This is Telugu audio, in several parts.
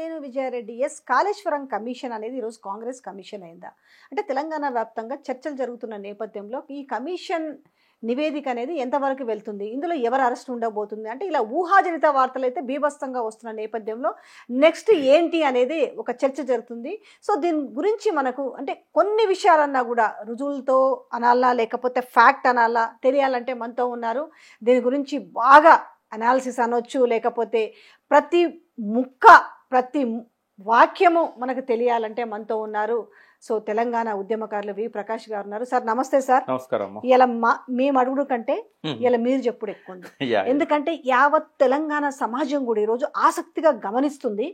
నేను విజయారెడ్డి. కాళేశ్వరం కమిషన్ అనేది ఈరోజు కాంగ్రెస్ కమిషన్ అయిందా? అంటే తెలంగాణ వ్యాప్తంగా చర్చలు జరుగుతున్న నేపథ్యంలో ఈ కమిషన్ నివేదిక అనేది ఎంతవరకు వెళ్తుంది? ఇందులో ఎవరు అరెస్ట్ ఉండబోతుంది? అంటే ఇలా ఊహాజనిత వార్తలు అయితే బీభత్సంగా వస్తున్న నేపథ్యంలో నెక్స్ట్ ఏంటి అనేది ఒక చర్చ జరుగుతుంది. సో దీని గురించి మనకు అంటే కొన్ని విషయాలన్నా కూడా రుజువులతో అనాలా లేకపోతే ఫ్యాక్ట్ అనాలా తెలియాలంటే మనతో ఉన్నారు. దీని గురించి బాగా అనాలిసిస్ అనొచ్చు, లేకపోతే ప్రతి ముక్క ప్రతి వాక్యము మనకు తెలియాలంటే మనతో ఉన్నారు. సో తెలంగాణ ఉద్యమకారులు వి ప్రకాష్ గారు ఉన్నారు. సార్ నమస్తే సార్. నమస్కారం. ఇలా మేము అడుగుడు కంటే ఇలా మీరు చెప్పుడు ఎక్కువ ఉంది. ఎందుకంటే యావత్ తెలంగాణ సమాజం కూడా ఈరోజు ఆసక్తిగా గమనిస్తుంది.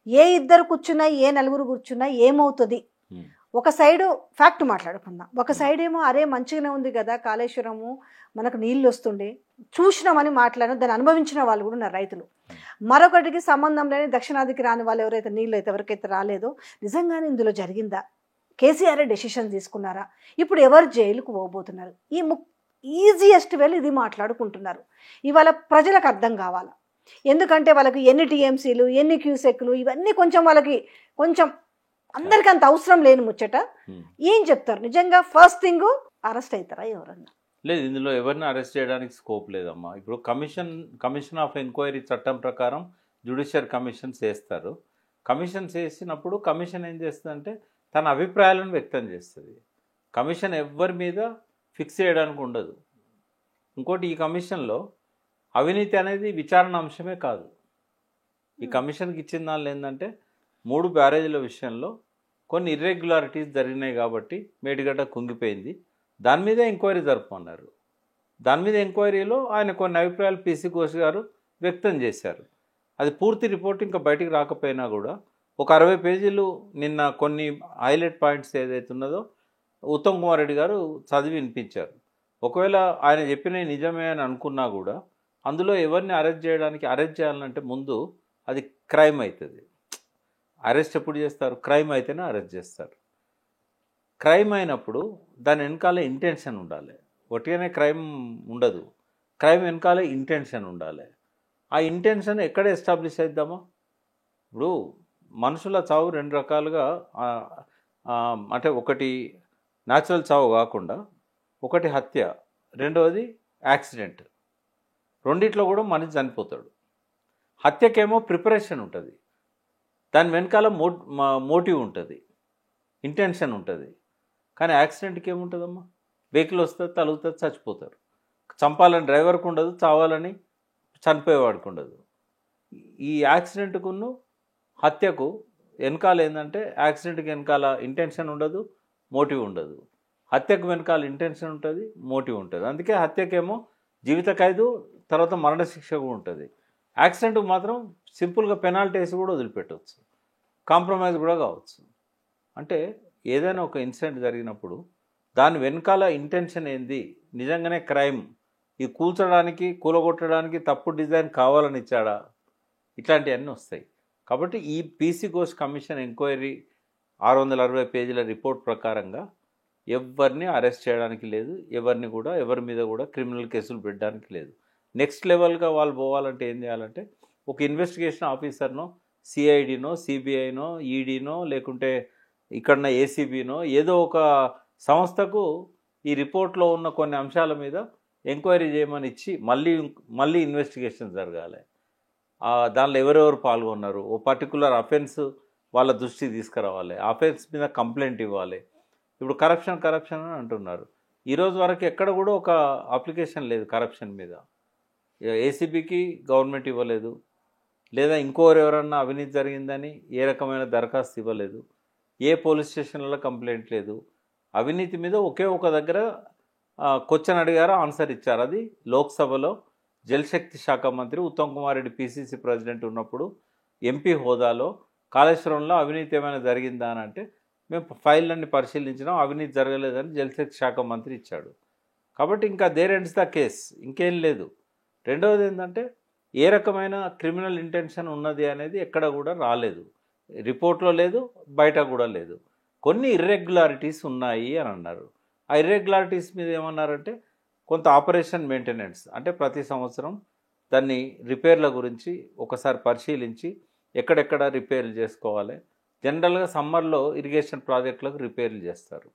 ఏ ఇద్దరు కూర్చున్నా ఏ నలుగురు కూర్చున్నా ఏమవుతుంది. ఒక సైడు ఫ్యాక్ట్ మాట్లాడుకుందాం, ఒక సైడ్ ఏమో అరే మంచిగానే ఉంది కదా కాళేశ్వరము, మనకు నీళ్ళు వస్తుండే చూసినామని మాట్లాడిన దాన్ని అనుభవించిన వాళ్ళు కూడా ఉన్నారు రైతులు. మరొకటికి సంబంధం లేని దక్షిణాదికి రాని వాళ్ళు ఎవరైతే నీళ్ళు అయితే ఎవరికైతే రాలేదో నిజంగానే ఇందులో జరిగిందా? కేసీఆర్ డెసిషన్ తీసుకున్నారా? ఇప్పుడు ఎవరు జైలుకు పోబోతున్నారు? ఈ ఈజియెస్ట్ వేలు ఇది మాట్లాడుకుంటున్నారు. ఇవాళ ప్రజలకు అర్థం కావాలా, ఎందుకంటే వాళ్ళకి ఎన్ని టీఎంసీలు ఎన్ని క్యూసెక్లు ఇవన్నీ కొంచెం వాళ్ళకి కొంచెం అందరికీ అంత అవసరం లేని ముచ్చట. ఏం చెప్తారు? నిజంగా ఫస్ట్ థింగ్ అరెస్ట్ అవుతారా ఎవరన్నా? లేదు, ఇందులో ఎవరిని అరెస్ట్ చేయడానికి స్కోప్ లేదమ్మా. ఇప్పుడు కమిషన్ ఆఫ్ ఎంక్వైరీ చట్టం ప్రకారం జ్యుడిషియల్ కమిషన్స్ వేస్తారు. కమిషన్స్ వేసినప్పుడు కమిషన్ ఏం చేస్తుందంటే తన అభిప్రాయాలను వ్యక్తం చేస్తుంది. కమిషన్ ఎవరి మీద ఫిక్స్ చేయడానికి ఉండదు. ఇంకోటి, ఈ కమిషన్లో అవినీతి అనేది విచారణ అంశమే కాదు. ఈ కమిషన్కి ఇచ్చిన దానిలో ఏంటంటే 3 బ్యారేజీల విషయంలో కొన్ని ఇర్రెగ్యులారిటీస్ జరిగినాయి కాబట్టి మేడిగడ్డ కుంగిపోయింది, దాని మీద ఎంక్వైరీ జరుపుకున్నారు. దాని మీద ఎంక్వైరీలో ఆయన కొన్ని అభిప్రాయాలు పీసీ ఘోష్ గారు వ్యక్తం చేశారు. అది పూర్తి రిపోర్ట్ ఇంకా బయటికి రాకపోయినా కూడా ఒక 60 పేజీలు నిన్న కొన్ని హైలైట్ పాయింట్స్ ఏదైతే ఉన్నదో ఉత్తమ్ కుమార్ రెడ్డి గారు చదివి వినిపించారు. ఒకవేళ ఆయన చెప్పినవి నిజమే అని అనుకున్నా కూడా అందులో ఎవరిని అరెస్ట్ చేయాలంటే ముందు అది క్రైమ్ అవుతుంది. అరెస్ట్ ఎప్పుడు చేస్తారు? క్రైమ్ అయితేనే అరెస్ట్ చేస్తారు. క్రైమ్ అయినప్పుడు దాని వెనకాల ఇంటెన్షన్ ఉండాలి. ఒట్టిగానే క్రైమ్ ఉండదు. క్రైమ్ వెనకాల ఇంటెన్షన్ ఉండాలి. ఆ ఇంటెన్షన్ ఎక్కడ ఎస్టాబ్లిష్ అయిద్దామా? ఇప్పుడు మనుషుల చావు 2 రకాలుగా, అంటే ఒకటి న్యాచురల్ చావు కాకుండా ఒకటి హత్య, రెండవది యాక్సిడెంట్. రెండిట్లో కూడా మనిషి చనిపోతాడు. హత్యకేమో ప్రిపరేషన్ ఉంటుంది, దాని వెనకాల మోటివ్ ఉంటుంది, ఇంటెన్షన్ ఉంటుంది. కానీ యాక్సిడెంట్కి ఏముంటుందమ్మా? వెహికల్ వస్తుంది, తలుగుతుంది, చచ్చిపోతారు. చంపాలని డ్రైవర్కి ఉండదు, చావాలని చనిపోయేవాడికి ఉండదు. ఈ యాక్సిడెంట్కును హత్యకు వెనకాల ఏంటంటే యాక్సిడెంట్కి వెనకాల ఇంటెన్షన్ ఉండదు, మోటివ్ ఉండదు. హత్యకు వెనకాల ఇంటెన్షన్ ఉంటుంది, మోటివ్ ఉంటుంది. అందుకే హత్యకేమో జీవిత ఖైదు, తర్వాత మరణశిక్ష కూడా ఉంటుంది. యాక్సిడెంట్కి మాత్రం సింపుల్గా పెనాల్టీ వేసి కూడా వదిలిపెట్టవచ్చు, కాంప్రమైజ్ కూడా కావచ్చు. అంటే ఏదైనా ఒక ఇన్సిడెంట్ జరిగినప్పుడు దాని వెనకాల ఇంటెన్షన్ ఏంది, నిజంగానే క్రైమ్, ఇది కూలగొట్టడానికి తప్పుడు డిజైన్ కావాలని ఇచ్చాడా, ఇట్లాంటివన్నీ వస్తాయి. కాబట్టి ఈ పీసీ ఘోష్ కమిషన్ ఎంక్వైరీ 660 పేజీల రిపోర్ట్ ప్రకారంగా ఎవరిని అరెస్ట్ చేయడానికి లేదు, ఎవరి మీద కూడా క్రిమినల్ కేసులు పెట్టడానికి లేదు. నెక్స్ట్ లెవెల్గా వాళ్ళు పోవాలంటే ఏం చేయాలంటే ఒక ఇన్వెస్టిగేషన్ ఆఫీసర్నో, సిఐడినో, సిబిఐనో, ఈడీనో, లేకుంటే ఇక్కడన్న ఏసీబీనో ఏదో ఒక సంస్థకు ఈ రిపోర్ట్లో ఉన్న కొన్ని అంశాల మీద ఎంక్వైరీ చేయమని ఇచ్చి మళ్ళీ ఇన్వెస్టిగేషన్ జరగాలి. దానిలో ఎవరెవరు పాల్గొన్నారు, ఓ పర్టికులర్ అఫెన్స్ వాళ్ళ దృష్టికి తీసుకురావాలి, అఫెన్స్ మీద కంప్లైంట్ ఇవ్వాలి. ఇప్పుడు కరప్షన్ అని అంటున్నారు. ఈరోజు వరకు ఎక్కడ కూడా ఒక అప్లికేషన్ లేదు కరప్షన్ మీద. ఏసీబీకి గవర్నమెంట్ ఇవ్వలేదు, లేదా ఎవరన్నా అవినీతి జరిగిందని ఏ రకమైన దరఖాస్తు ఇవ్వలేదు, ఏ పోలీస్ స్టేషన్లలో కంప్లైంట్ లేదు. అవినీతి మీద ఒకే ఒక దగ్గర క్వశ్చన్ అడిగారు, ఆన్సర్ ఇచ్చారు. అది లోక్సభలో జలశక్తి శాఖ మంత్రి ఉత్తమ్ కుమార్ రెడ్డి పీసీసీ ప్రెసిడెంట్ ఉన్నప్పుడు ఎంపీ హోదాలో కాళేశ్వరంలో అవినీతి ఏమైనా జరిగిందా అని అంటే మేము ఫైళ్ళన్నీ పరిశీలించినాం, అవినీతి జరగలేదని జలశక్తి శాఖ మంత్రి ఇచ్చాడు. కాబట్టి ఇంకా దేర్ ఎండ్స్ ద కేస్, ఇంకేం లేదు. రెండవది ఏంటంటే ఏ రకమైన క్రిమినల్ ఇంటెన్షన్ ఉన్నది అనేది ఎక్కడ కూడా రాలేదు, రిపోర్ట్లో లేదు, బయట కూడా లేదు. కొన్ని ఇర్రెగ్యులారిటీస్ ఉన్నాయి అని అన్నారు. ఆ ఇర్రెగ్యులారిటీస్ మీద ఏమన్నారంటే కొంత ఆపరేషన్ మెయింటెనెన్స్, అంటే ప్రతి సంవత్సరం దాన్ని రిపేర్ల గురించి ఒకసారి పరిశీలించి ఎక్కడెక్కడ రిపేర్లు చేసుకోవాలి. జనరల్గా సమ్మర్లో ఇరిగేషన్ ప్రాజెక్టులకు రిపేర్లు చేస్తారు,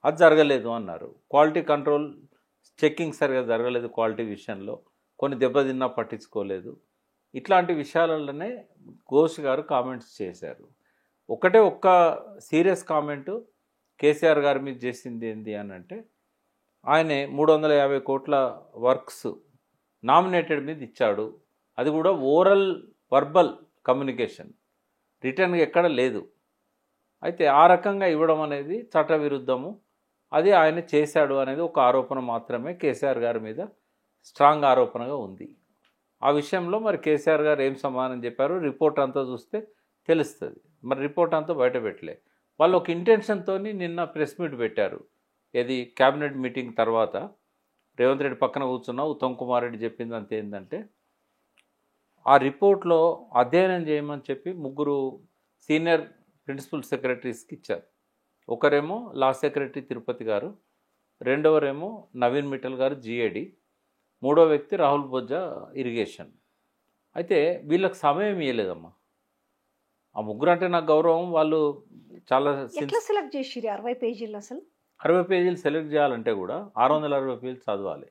అది జరగలేదు అన్నారు. క్వాలిటీ కంట్రోల్ చెక్కింగ్ సరిగా జరగలేదు, క్వాలిటీ విషయంలో కొన్ని దెబ్బతిన్నా పట్టించుకోలేదు. ఇట్లాంటి విషయాలలోనే ఘోష్ గారు కామెంట్స్ చేశారు. ఒక్క సీరియస్ కామెంటు కేసీఆర్ గారి మీద చేసింది ఏంటి అని అంటే, ఆయనే 350 కోట్ల వర్క్స్ నామినేటెడ్ మీద ఇచ్చాడు, అది కూడా ఓరల్ వర్బల్ కమ్యూనికేషన్, రిటర్న్గా ఎక్కడ లేదు. అయితే ఆ రకంగా ఇవ్వడం అనేది చట్టవిరుద్ధము, అది ఆయన చేశాడు అనేది ఒక ఆరోపణ మాత్రమే కేసీఆర్ గారి మీద స్ట్రాంగ్ ఆరోపణగా ఉంది. ఆ విషయంలో మరి కేసీఆర్ గారు ఏం సమాధానం చెప్పారు రిపోర్ట్ అంతా చూస్తే తెలుస్తుంది. మరి రిపోర్ట్ అంతా బయట పెట్టలే. వాళ్ళు ఒక ఇంటెన్షన్తో నిన్న ప్రెస్ మీట్ పెట్టారు. ఇది క్యాబినెట్ మీటింగ్ తర్వాత రేవంత్ రెడ్డి పక్కన కూర్చున్న ఉత్తమ్ కుమార్ రెడ్డి చెప్పింది అంత ఏంటంటే, ఆ రిపోర్ట్లో అధ్యయనం చేయమని చెప్పి 3 సీనియర్ ప్రిన్సిపల్ సెక్రటరీస్కి ఇచ్చారు. ఒకరేమో లా సెక్రటరీ తిరుపతి గారు, రెండవరేమో నవీన్ మిట్టల్ గారు GAD, మూడో వ్యక్తి రాహుల్ బొజ్జా ఇరిగేషన్. అయితే వీళ్ళకి సమయం ఇవ్వలేదమ్మా. ఆ 3 అంటే నాకు గౌరవం. వాళ్ళు చాలా ఎట్లా సెలెక్ట్ చేసిరు 60 పేజీలు? అసలు 60 పేజీలు సెలెక్ట్ చేయాలంటే కూడా 660 పేజీలు చదవాలి.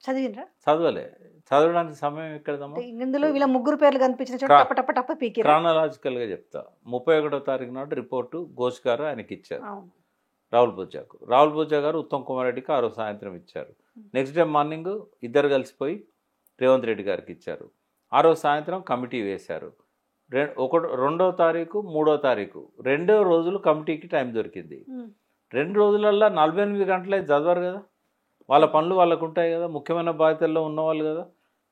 చదివినరా? చదవలే. చదవడానికి సమయం ఎక్కడదమ్మా? ఇందులో వీళ్ళ 3 పేర్లు కనిపించిన చోట టప పీకి క్రానలాజికల్గా చెప్తా. 31వ తారీఖు నాడు రిపోర్టు ఘోష్ గారు ఆయనకి ఇచ్చారు, రాహుల్ బొజ్జాకు. రాహుల్ బొజ్జా గారు ఉత్తమ్ కుమార్ రెడ్డికి ఆ రోజు సాయంత్రం ఇచ్చారు. నెక్స్ట్ డే మార్నింగ్ ఇద్దరు కలిసిపోయి రేవంత్ రెడ్డి గారికి ఇచ్చారు. ఆ రోజు సాయంత్రం కమిటీ వేశారు. 2వ తారీఖు 3వ తారీఖు 2 రోజులు కమిటీకి టైం దొరికింది. 2 రోజులల్లో 48 గంటలే చదవరు కదా, వాళ్ళ పనులు వాళ్ళకు ఉంటాయి కదా, ముఖ్యమైన బాధ్యతల్లో ఉన్నవాళ్ళు కదా.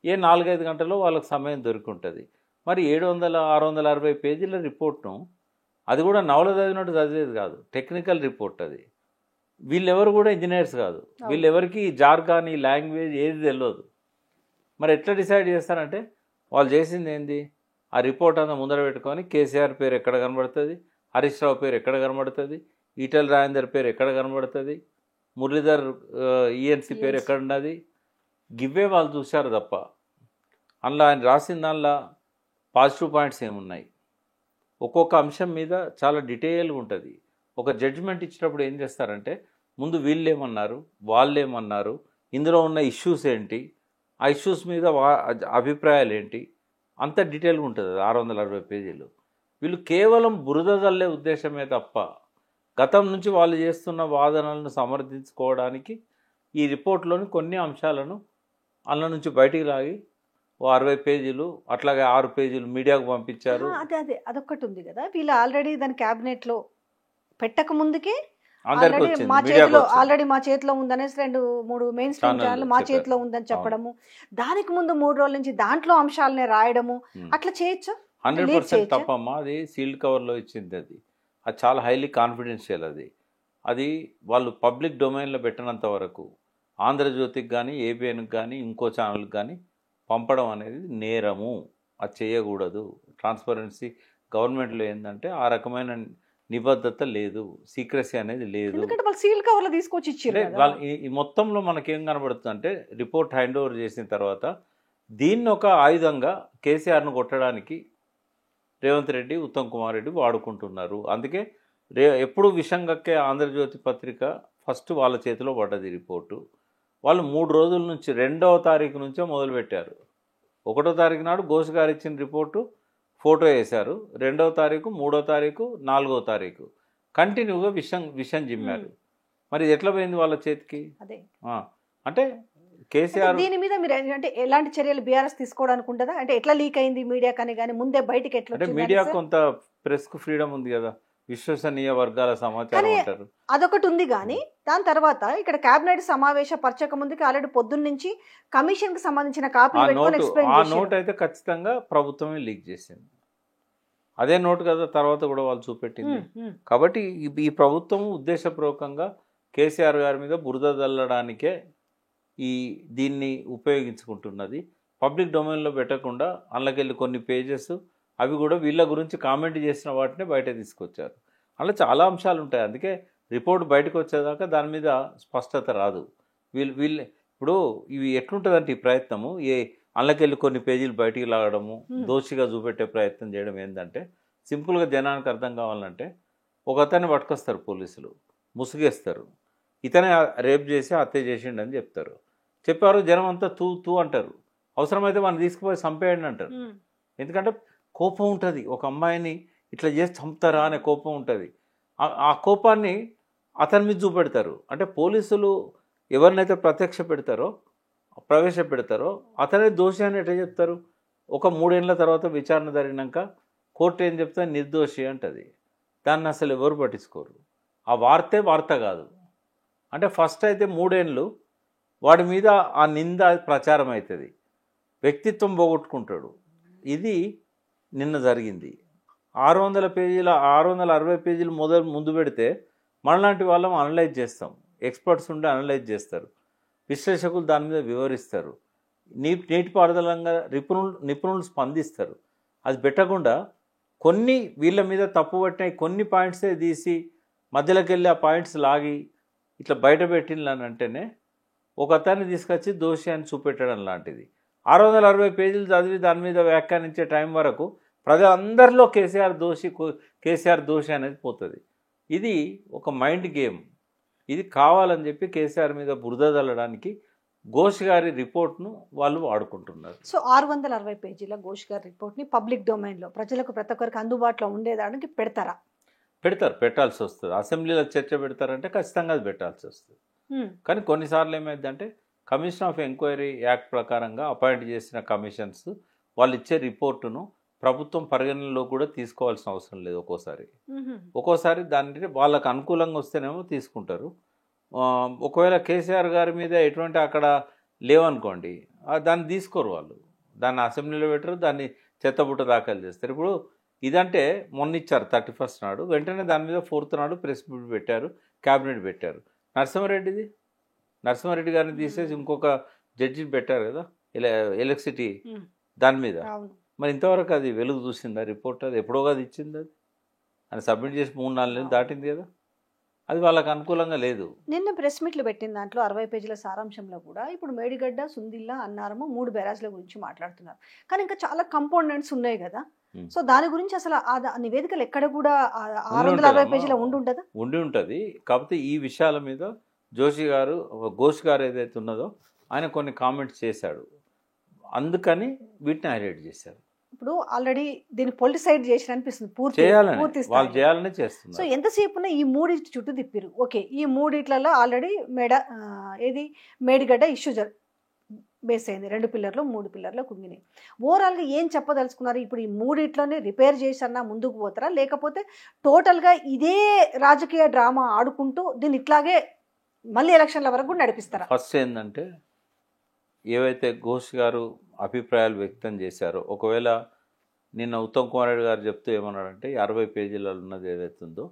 4-5 గంటల్లో వాళ్ళకి సమయం దొరికింటుంది. మరి 660 పేజీల రిపోర్ట్ను, అది కూడా నవల చదివినట్టు చదివేది కాదు, టెక్నికల్ రిపోర్ట్ అది. వీళ్ళెవరు కూడా ఇంజనీర్స్ కాదు, వీళ్ళెవరికి జార్గాన్ ఈ లాంగ్వేజ్ ఏది తెలియదు. మరి ఎట్లా డిసైడ్ చేస్తారంటే, వాళ్ళు చేసింది ఏంది, ఆ రిపోర్ట్ అంతా ముందర పెట్టుకొని కేసీఆర్ పేరు ఎక్కడ కనబడుతుంది, హరీష్ రావు పేరు ఎక్కడ కనబడుతుంది, ఈటెల రాజేందర్ పేరు ఎక్కడ కనబడుతుంది, మురళీధర్ ENC పేరు ఎక్కడ ఉన్నది, గివ్వే వాళ్ళు చూశారు తప్ప అందులో ఆయన రాసిన దానిలో పాజిటివ్ పాయింట్స్ ఏమున్నాయి. ఒక్కొక్క అంశం మీద చాలా డీటెయిల్గా ఉంటుంది. ఒక జడ్జిమెంట్ ఇచ్చినప్పుడు ఏం చేస్తారంటే, ముందు వీళ్ళు ఏమన్నారు, వాళ్ళు ఏమన్నారు, ఇందులో ఉన్న ఇష్యూస్ ఏంటి, ఆ ఇష్యూస్ మీద అభిప్రాయాలు ఏంటి, అంత డీటెయిల్గా ఉంటుంది. 660 పేజీలు. వీళ్ళు కేవలం బురద జల్లే ఉద్దేశమే తప్ప గతం నుంచి వాళ్ళు చేస్తున్న వాదనలను సమర్థించుకోవడానికి ఈ రిపోర్ట్లోని కొన్ని అంశాలను అందులో నుంచి బయటికి లాగి 60 పేజీలు, అట్లాగే 6 పేజీలు మీడియాకు పంపించారు. అదొక్కటి ఉంది కదా, వీళ్ళు ఆల్రెడీ దాని క్యాబినెట్లో పెట్టక ముందుకే అందరికీ మా చేతిలో ఉందనేసి 2-3 మెయిన్ స్ట్రీమ్ ఛానల్ మా చేతిలో ఉందని చెప్పడము, దానికి ముందు 3 రోజుల నుంచి దాంట్లో అంశాలనే రాయడము, అట్లా చేయొచ్చు. 100% తప్పమ్మా. అది సీల్డ్ కవర్లో ఇచ్చింది, అది చాలా హైలీ కాన్ఫిడెన్షియల్. అది వాళ్ళు పబ్లిక్ డొమైన్లో పెట్టినంత వరకు ఆంధ్రజ్యోతికి కానీ ABNకి కానీ ఇంకో ఛానల్కి కానీ పంపడం అనేది నేరము, అది చేయకూడదు. ట్రాన్స్పరెన్సీ గవర్నమెంట్లో ఏంటంటే ఆ రకమైన నిబద్ధత లేదు, సీక్రసీ అనేది లేదు. ఈ మొత్తంలో మనకేం కనబడుతుంది అంటే, రిపోర్ట్ హ్యాండ్ ఓవర్ చేసిన తర్వాత దీన్ని ఒక ఆయుధంగా కేసీఆర్ను కొట్టడానికి రేవంత్ రెడ్డి, ఉత్తమ్ కుమార్ రెడ్డి వాడుకుంటున్నారు. అందుకే ఎప్పుడు విషం కక్కే ఆంధ్రజ్యోతి పత్రిక ఫస్ట్ వాళ్ళ చేతిలో పడ్డది రిపోర్టు. వాళ్ళు 3 రోజుల నుంచి 2వ తారీఖు నుంచే మొదలుపెట్టారు. 1వ తారీఖు నాడు ఘోష్ గారు ఇచ్చిన రిపోర్టు ఫోటో వేశారు, 2వ తారీఖు, 3వ తారీఖు, 4వ తారీఖు కంటిన్యూగా విషం జిమ్మారు. మరి ఎట్లా పోయింది వాళ్ళ చేతికి? అంటే కేసీఆర్ దీని మీద మీరు అంటే ఎలాంటి చర్యలు బీఆర్ఎస్ తీసుకోవడానికి ఉంటుందా? అంటే ఎట్లా లీక్ అయింది మీడియా కానీ, కానీ ముందే బయటికి ఎట్లా? అంటే మీడియా కొంత ప్రెస్కు ఫ్రీడమ్ ఉంది కదా, విశ్వసనీయ వర్గాల సమాచారం అంటారు, అదొకటి ఉంది. కానీ దాని తర్వాత ఇక్కడ కేబినెట్ సమావేశపరచక ముందుకి ఆల్రెడీ పొద్దున్న నుంచి కమిషన్ కి సంబంధించిన కాపీ ఆ నోట్ అయితే ఖచ్చితంగా ప్రభుత్వమే లీక్ చేసింది. అదే నోట్ కదా తర్వాత కూడా వాళ్ళు చూపెట్టింది. కాబట్టి ఈ ప్రభుత్వం ఉద్దేశపూర్వకంగా కేసీఆర్ గారి మీద బురద చల్లడానికే దీన్ని ఉపయోగించుకుంటున్నది. పబ్లిక్ డొమైన్లో పెట్టకుండా అందులోకెళ్ళి కొన్ని పేజెస్ అవి కూడా వీళ్ళ గురించి కామెంట్ చేసిన వాటిని బయట తీసుకొచ్చారు. అలా చాలా అంశాలు ఉంటాయి. అందుకే రిపోర్ట్ బయటకు వచ్చేదాకా దాని మీద స్పష్టత రాదు. వీళ్ళు ఇప్పుడు ఇవి ఎట్లుంటుందంటే ఈ ప్రయత్నము అందులోకెళ్ళి కొన్ని పేజీలు బయటికి లాగడము, దోషిగా చూపెట్టే ప్రయత్నం చేయడం ఏంటంటే, సింపుల్గా జనానికి అర్థం కావాలంటే, ఒక అతన్ని పట్టుకొస్తారు పోలీసులు, ముసుగేస్తారు, ఇతనే రేప్ చేసి హత్య చేసిండని చెప్తారు. చెప్పారు, జనం అంతా తూ తూ అంటారు. అవసరమైతే మనం తీసుకుపోయి చంపేయండి అంటారు. ఎందుకంటే కోపం ఉంటుంది, ఒక అమ్మాయిని ఇట్లా చేసి చంపుతారా అనే కోపం ఉంటుంది. ఆ కోపాన్ని అతని మీద చూపెడతారు. అంటే పోలీసులు ఎవరినైతే ప్రవేశపెడతారో అతనే దోషి అని ఎట్లా చెప్తారు? ఒక 3 ఏళ్ల తర్వాత విచారణ జరిగినాక కోర్టు ఏం చెప్తే నిర్దోషి అంటది. దాన్ని అసలు ఎవరు పట్టించుకోరు. ఆ వార్త కాదు. అంటే ఫస్ట్ అయితే 3 ఏళ్ళు వాడి మీద ఆ నింద ప్రచారం అవుతుంది, వ్యక్తిత్వం పోగొట్టుకుంటాడు. ఇది నిన్న జరిగింది. 600 పేజీల 660 పేజీలు ముందు పెడితే మనలాంటి వాళ్ళం అనలైజ్ చేస్తాం, ఎక్స్పర్ట్స్ ఉండి అనలైజ్ చేస్తారు, విశ్లేషకులు దాని మీద వివరిస్తారు, నీటిపారుదలంగా నిపుణులు స్పందిస్తారు. అది పెట్టకుండా కొన్ని వీళ్ళ మీద తప్పు పట్టినాయి కొన్ని పాయింట్సే తీసి మధ్యలోకి వెళ్ళి ఆ పాయింట్స్ లాగి ఇట్లా బయట పెట్టిందని అంటేనే ఒక అతన్ని తీసుకొచ్చి దోషి అని చూపెట్టడం లాంటిది. 660 పేజీలు చదివి దాని మీద వ్యాఖ్యానించే టైం వరకు ప్రజలందరిలో కేసీఆర్ దోషి అనేది పోతుంది. ఇది ఒక మైండ్ గేమ్. ఇది కావాలని చెప్పి కేసీఆర్ మీద బురద చల్లడానికి ఘోష్ గారి రిపోర్ట్ను వాళ్ళు వాడుకుంటున్నారు. సో 660 పేజీల ఘోష్ గారి రిపోర్ట్ని పబ్లిక్ డొమైన్లో ప్రజలకు ప్రతి ఒక్కరికి అందుబాటులో ఉండేదానికి పెడతారా? పెట్టాల్సి వస్తుంది. అసెంబ్లీలో చర్చ పెడతారంటే ఖచ్చితంగా అది పెట్టాల్సి వస్తుంది. కానీ కొన్నిసార్లు ఏమైందంటే కమిషన్ ఆఫ్ ఎంక్వైరీ యాక్ట్ ప్రకారంగా అపాయింట్ చేసిన కమిషన్స్ వాళ్ళు ఇచ్చే రిపోర్టును ప్రభుత్వం పరిగణనలో కూడా తీసుకోవాల్సిన అవసరం లేదు. ఒక్కోసారి దాన్ని వాళ్ళకు అనుకూలంగా వస్తేనేమో తీసుకుంటారు. ఒకవేళ కేసీఆర్ గారి మీద ఎటువంటి అక్కడ లేవనుకోండి, దాన్ని తీసుకోరు వాళ్ళు, దాన్ని అసెంబ్లీలో పెట్టరు, దాన్ని చెత్తబుట్ట దాఖలు చేస్తారు. ఇప్పుడు ఇదంటే మొన్న ఇచ్చారు 31st నాడు, వెంటనే దాని మీద 4th నాడు ప్రెస్ మీట్ పెట్టారు, క్యాబినెట్ పెట్టారు. నరసింహారెడ్డి గారిని తీసేసి ఇంకొక జడ్జిని పెట్టారు కదా ఎలక్ట్రిసిటీ దాని మీద. మరి ఇంతవరకు అది వెలుగు చూసిందా రిపోర్ట్? అది ఎప్పుడో అది ఇచ్చింది, అది సబ్మిట్ చేసి 3-4 నెలలు దాటింది కదా. అది వాళ్ళకి అనుకూలంగా లేదు. నిన్న ప్రెస్ మీట్లు పెట్టిన దాంట్లో 60 పేజీల సారాంశంలో కూడా ఇప్పుడు మేడిగడ్డ, సుందిల్లా, అన్నారము 3 బ్యారాజ్ల గురించి మాట్లాడుతున్నారు. కానీ ఇంకా చాలా కంపోనెంట్స్ ఉన్నాయి కదా. సో దాని గురించి అసలు ఆ నివేదికలు ఎక్కడ కూడా 660 పేజీల ఉండి ఉంటుంది. కాకపోతే ఈ విషయాల మీద ఘోష్ గారు ఏదైతే ఉన్నదో ఆయన కొన్ని కామెంట్స్ చేశాడు, అందుకని వీటిని హైలైట్ చేశారు. ఇప్పుడు ఆల్రెడీ దీన్ని పొలిటిసైడ్ చేసి అనిపిస్తుంది, పూర్తి చేయాలని చేస్తున్నారు. సో ఎంతసేపు ఈ 3 చుట్టూ తిప్పిరు. ఓకే, ఈ 3 ఆల్రెడీ మేడిగడ్డ ఇష్యూ బేస్ అయింది, 2 పిల్లర్లు 3 పిల్లర్లు కుంగినాయి. ఓవరాల్గా ఏం చెప్పదలుచుకున్నారు? ఇప్పుడు ఈ 3 రిపేర్ చేసన్నా ముందుకు పోతారా, లేకపోతే టోటల్గా ఇదే రాజకీయ డ్రామా ఆడుకుంటూ దీన్ని ఇట్లాగే మళ్ళీ ఎలక్షన్ల వరకు కూడా నడిపిస్తారా? ఫస్ట్ ఏంటంటే ఏవైతే ఘోష్ గారు అభిప్రాయాలు వ్యక్తం చేశారో, ఒకవేళ నిన్న ఉత్తమ్ కుమార్ రెడ్డి గారు చెప్తూ ఏమన్నాడంటే 60 పేజీలలో ఉన్నది ఏదైతే ఉందో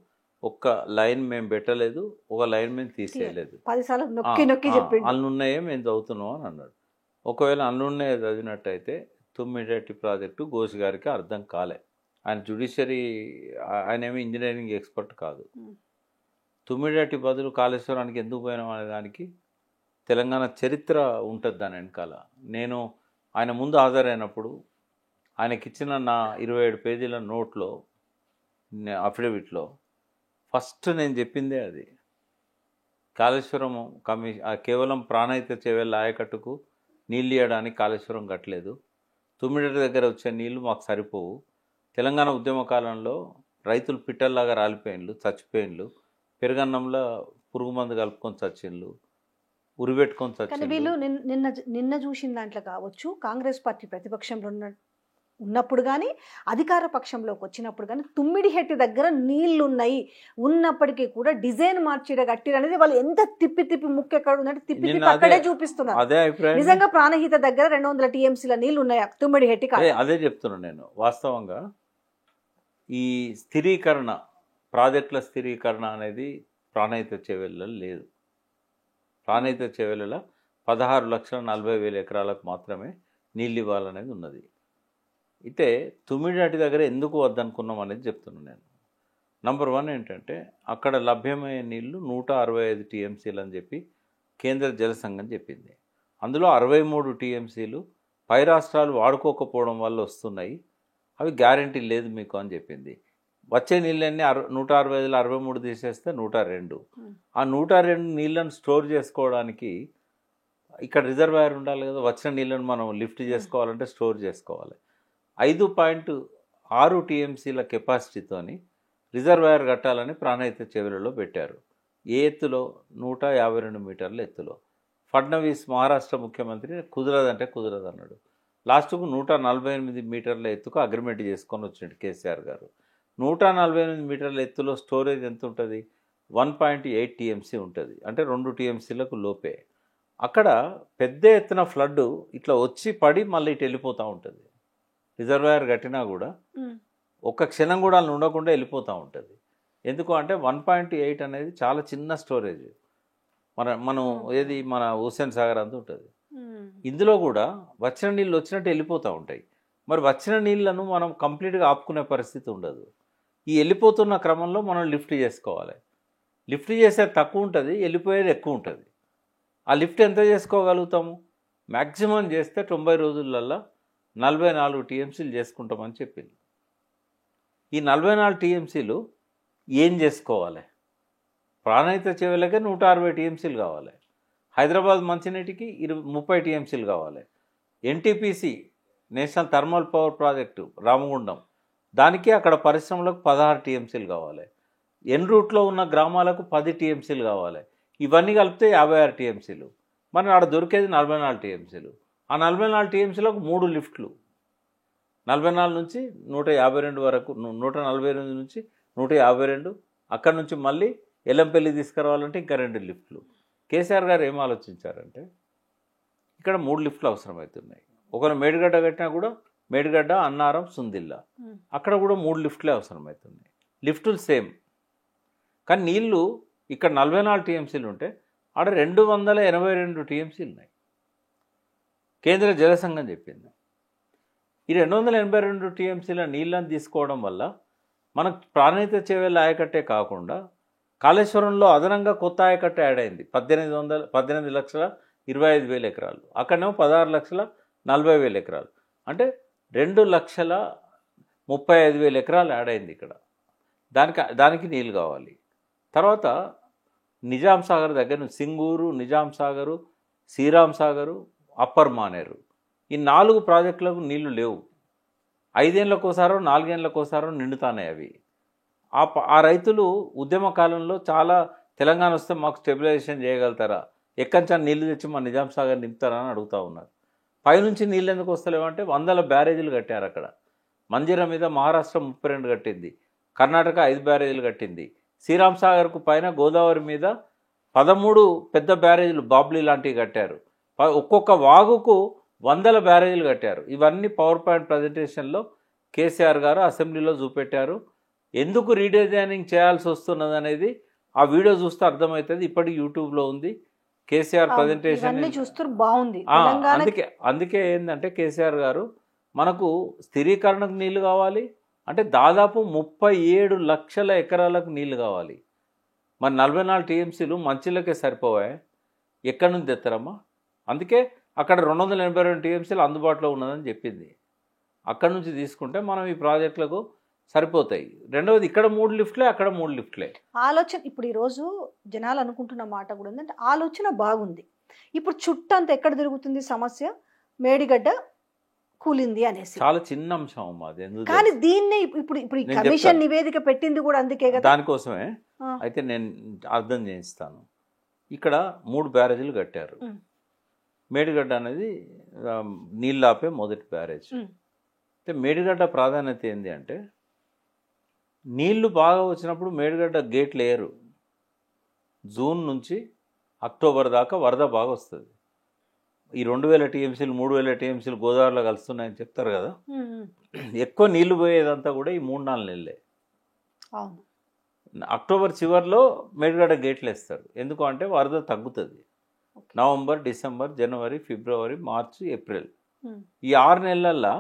ఒక్క లైన్ మేము పెట్టలేదు, ఒక లైన్ మేము తీసేయలేదు, 10 సార్లు నొక్కి చెప్పి అన్నున్నాయే మేము చదువుతున్నాం అని అన్నాడు. ఒకవేళ అన్నున్నాయే చదివినట్టయితే తుమ్మిడేటి ప్రాజెక్టు ఘోష్ గారికి అర్థం కాలే. ఆయన ఏమి ఇంజనీరింగ్ ఎక్స్పర్ట్ కాదు. తుమ్మిడేటి బదులు కాళేశ్వరానికి ఎందుకు పోయినాం అనే దానికి తెలంగాణ చరిత్ర ఉంటుంది దాని వెనకాల. నేను ఆయన ముందు హాజరైనప్పుడు ఆయనకిచ్చిన నా 27 పేజీల నోట్లో అఫిడవిట్లో ఫస్ట్ నేను చెప్పిందే అది. కాళేశ్వరం కేవలం ప్రాణహిత చేవెళ్ళ ఆయకట్టుకు నీళ్ళు ఇవ్వడానికి కాళేశ్వరం కట్టలేదు. తుమ్మిడేటి దగ్గర వచ్చే నీళ్లు మాకు సరిపోవు. తెలంగాణ ఉద్యమ కాలంలో రైతులు పిట్టల్లాగా రాలిపోయిన్లు, చచ్చిపోయిన్లు, పెరుగన్నంలో పురుగు మందు కలుపుకొని చచ్చిండ్లు, ఉరిపెట్టుకొని చచ్చిండ్లు. వీళ్ళు నిన్న చూసిన దాంట్లో కావచ్చు, కాంగ్రెస్ పార్టీ ప్రతిపక్షంలో ఉన్నప్పుడు కానీ అధికార పక్షంలోకి వచ్చినప్పుడు కానీ తుమ్మిడిహెట్టి దగ్గర నీళ్లు ఉన్నప్పటికీ కూడా డిజైన్ మార్చిడ కట్టిరు అనేది వాళ్ళు ఎంత తిప్పి ముక్కు ఎక్కడ ఉందంటే తిప్పి అక్కడే చూపిస్తున్నారు. నిజంగా ప్రాణహిత దగ్గర 200 TMCల నీళ్లు ఉన్నాయి తుమ్మిడిహెట్టి. అదే చెప్తున్నాను నేను. వాస్తవంగా ఈ స్థిరీకరణ, ప్రాజెక్టుల స్థిరీకరణ అనేది ప్రాణహిత చేవెళ్ళలో లేదు. ప్రాణహిత చేవెళ్ళలో 16,40,000 ఎకరాలకు మాత్రమే నీళ్ళు ఇవ్వాలనేది ఉన్నది. అయితే తుమ్మిడిహెట్టి దగ్గర ఎందుకు వద్దనుకున్నాం అనేది చెప్తున్నాను నేను. నంబర్ 1 ఏంటంటే అక్కడ లభ్యమయ్యే నీళ్లు 165 TMCలు అని చెప్పి కేంద్ర జల సంఘం చెప్పింది. అందులో 63 TMCలు పై రాష్ట్రాలు వాడుకోకపోవడం వల్ల వస్తున్నాయి, అవి గ్యారంటీ లేదు మీకు అని చెప్పింది. వచ్చే నీళ్ళన్నీ 165లో 63 తీసేస్తే 102. ఆ 102 నీళ్ళను స్టోర్ చేసుకోవడానికి ఇక్కడ రిజర్వాయర్ ఉండాలి కదా. వచ్చిన నీళ్ళను మనం లిఫ్ట్ చేసుకోవాలంటే స్టోర్ చేసుకోవాలి. 5.6 టీఎంసీల కెపాసిటీతోని రిజర్వాయర్ కట్టాలని ప్రాణహిత చెవులలో పెట్టారు. ఏ ఎత్తులో? 152 మీటర్ల ఎత్తులో. ఫడ్నవీస్ మహారాష్ట్ర ముఖ్యమంత్రి కుదరదంటే కుదరదు అన్నాడు. లాస్ట్కు 148 మీటర్ల ఎత్తుకు అగ్రిమెంట్ చేసుకొని వచ్చిండు కేసీఆర్ గారు. 148 మీటర్ల ఎత్తులో స్టోరేజ్ ఎంత ఉంటుంది? 1.8 టీఎంసీ ఉంటుంది. అంటే 2 టీఎంసీలకు లోపే. అక్కడ పెద్ద ఎత్తున ఫ్లడ్ ఇట్లా వచ్చి పడి మళ్ళీ ఇటు వెళ్ళిపోతూ ఉంటుంది. రిజర్వాయర్ కట్టినా కూడా ఒక్క క్షణం కూడా అలా ఉండకుండా వెళ్ళిపోతూ ఉంటుంది. ఎందుకు అంటే 1.8 అనేది చాలా చిన్న స్టోరేజ్. మనం ఏది మన హుస్సేన్ సాగర్ అంతా ఉంటుంది. ఇందులో కూడా వచ్చిన నీళ్ళు వచ్చినట్టు వెళ్ళిపోతూ ఉంటాయి. మరి వచ్చిన నీళ్లను మనం కంప్లీట్గా ఆపుకునే పరిస్థితి ఉండదు. ఈ వెళ్ళిపోతున్న క్రమంలో మనం లిఫ్ట్ చేసుకోవాలి. లిఫ్ట్ చేసేది తక్కువ ఉంటుంది, వెళ్ళిపోయేది ఎక్కువ ఉంటుంది. ఆ లిఫ్ట్ ఎంత చేసుకోగలుగుతాము? మ్యాక్సిమం చేస్తే 90 రోజులల్లో 44 టీఎంసీలు చేసుకుంటామని చెప్పింది. ఈ 44 టీఎంసీలు ఏం చేసుకోవాలి? ప్రాణహిత చెవులకే 160 టీఎంసీలు కావాలి. హైదరాబాద్ మంచినీటికి 30 టీఎంసీలు కావాలి. NTPC national thermal power project Ramagundam, దానికి అక్కడ పరిశ్రమలకు 16 టీఎంసీలు కావాలి. ఎన్ రూట్లో ఉన్న గ్రామాలకు 10 టీఎంసీలు కావాలి. ఇవన్నీ కలిపితే 56 టీఎంసీలు. మరి ఆడ దొరికేది 44 టీఎంసీలు. ఆ 44 టీఎంసీలకు 3 లిఫ్ట్లు, 44 నుంచి 152 వరకు, 148 నుంచి 152, అక్కడి నుంచి మళ్ళీ ఎల్లంపల్లి తీసుకురావాలంటే ఇంకా 2 లిఫ్ట్లు. కేసీఆర్ గారు ఏం ఆలోచించారంటే ఇక్కడ 3 లిఫ్ట్లు అవసరమవుతున్నాయి. ఒకరు మేడిగడ్డ కట్టినా కూడా మేడిగడ్డ, అన్నారం, సుందిల్ల, అక్కడ కూడా 3 లిఫ్ట్లే అవసరమవుతున్నాయి. లిఫ్టులు సేమ్, కానీ నీళ్ళు ఇక్కడ 44 టీఎంసీలు ఉంటే ఆడ 282 టీఎంసీలు ఉన్నాయి. కేంద్ర జలసంఘం చెప్పింది. ఈ 282 టీఎంసీల నీళ్ళని తీసుకోవడం వల్ల మనకు ప్రాణహిత చెవుల ఆయకట్టే కాకుండా కాళేశ్వరంలో అదనంగా కొత్త ఆయకట్ట యాడ్ అయింది. 18,25,000 ఎకరాలు. అక్కడనేమో 16,40,000 ఎకరాలు. అంటే 2,35,000 ఎకరాలు యాడ్ అయింది ఇక్కడ. దానికి నీళ్ళు కావాలి. తర్వాత నిజాం సాగర్ దగ్గర నుంచి సింగూరు, నిజాం సాగరు, శ్రీరామ్ సాగరు, అప్పర్ మానేరు, ఈ 4 ప్రాజెక్టులకు నీళ్లు లేవు. 5 ఏళ్ళకోసారో 4 ఏళ్ళకోసారో నిండుతాయి అవి. ఆ రైతులు ఉద్యమ కాలంలో చాలా తెలంగాణ వస్తే మాకు స్టెబిలైజేషన్ చేయగలుగుతారా, ఎక్కడి నీళ్లు తెచ్చి మా నిజాం సాగర్ నింపుతారా అని అడుగుతూ ఉన్నారు. పైనుంచి నీళ్ళు ఎందుకు వస్తలేవంటే 100 బ్యారేజీలు కట్టారు అక్కడ. మంజీరా మీద మహారాష్ట్ర 32 కట్టింది, కర్ణాటక 5 బ్యారేజీలు కట్టింది. శ్రీరామ్ సాగర్కు పైన గోదావరి మీద 13 పెద్ద బ్యారేజీలు బాబ్లీ లాంటివి కట్టారు. ఒక్కొక్క వాగుకు 100 బ్యారేజీలు కట్టారు. ఇవన్నీ పవర్ పాయింట్ ప్రజెంటేషన్లో కేసీఆర్ గారు అసెంబ్లీలో చూపెట్టారు. ఎందుకు రీడిజైనింగ్ చేయాల్సి వస్తున్నది అనేది ఆ వీడియో చూస్తే అర్థమవుతుంది. ఇప్పటికి యూట్యూబ్లో ఉంది. కేసీఆర్ ప్రజెంటేషన్ బాగుంది. అందుకే ఏంటంటే కేసీఆర్ గారు మనకు స్థిరీకరణకు నీళ్లు కావాలి అంటే దాదాపు 37 లక్షల ఎకరాలకు నీళ్లు కావాలి. మరి 44 టీఎంసీలు మంచిలకే సరిపోవాయి, ఎక్కడి నుంచి తెస్తారమ్మా? అందుకే అక్కడ 282 టీఎంసీలు అందుబాటులో ఉన్నదని చెప్పింది. అక్కడ నుంచి తీసుకుంటే మనం ఈ ప్రాజెక్టులకు సరిపోతాయి. రెండవది ఇక్కడ 3 లిఫ్ట్లే, అక్కడ 3 లిఫ్ట్లే. ఆలోచన ఇప్పుడు ఈరోజు జనాలు అనుకుంటున్న మాట కూడా ఏంటంటే ఆలోచన బాగుంది. ఇప్పుడు చుట్టంతా ఎక్కడ తిరుగుతుంది సమస్య? మేడిగడ్డ కూలింది అనేసి చాలా చిన్న అంశం అమ్మా అది. కానీ దీన్ని ఇప్పుడు ఈ కమిషన్ నివేదిక పెట్టింది కూడా అందుకే కదా, దానికోసమే. అయితే నేను అర్థం చేయిస్తాను. ఇక్కడ 3 బ్యారేజీలు కట్టారు. మేడిగడ్డ అనేది నీళ్ళు ఆపే మొదటి బ్యారేజ్. అయితే మేడిగడ్డ ప్రాధాన్యత ఏంటి అంటే నీళ్లు బాగా వచ్చినప్పుడు మేడిగడ్డ గేట్లు వేయరు. జూన్ నుంచి అక్టోబర్ దాకా వరద బాగా వస్తుంది. ఈ 2,000 టీఎంసీలు 3,000 టీఎంసీలు గోదావరిలో కలుస్తున్నాయని చెప్తారు కదా, ఎక్కువ నీళ్లు పోయేదంతా కూడా ఈ 3-4 నెలలే. అక్టోబర్ చివరిలో మేడిగడ్డ గేట్లు వేస్తారు. ఎందుకు అంటే వరద తగ్గుతుంది. నవంబర్, డిసెంబర్, జనవరి, ఫిబ్రవరి, మార్చి, ఏప్రిల్ ఈ 6 నెలల్లో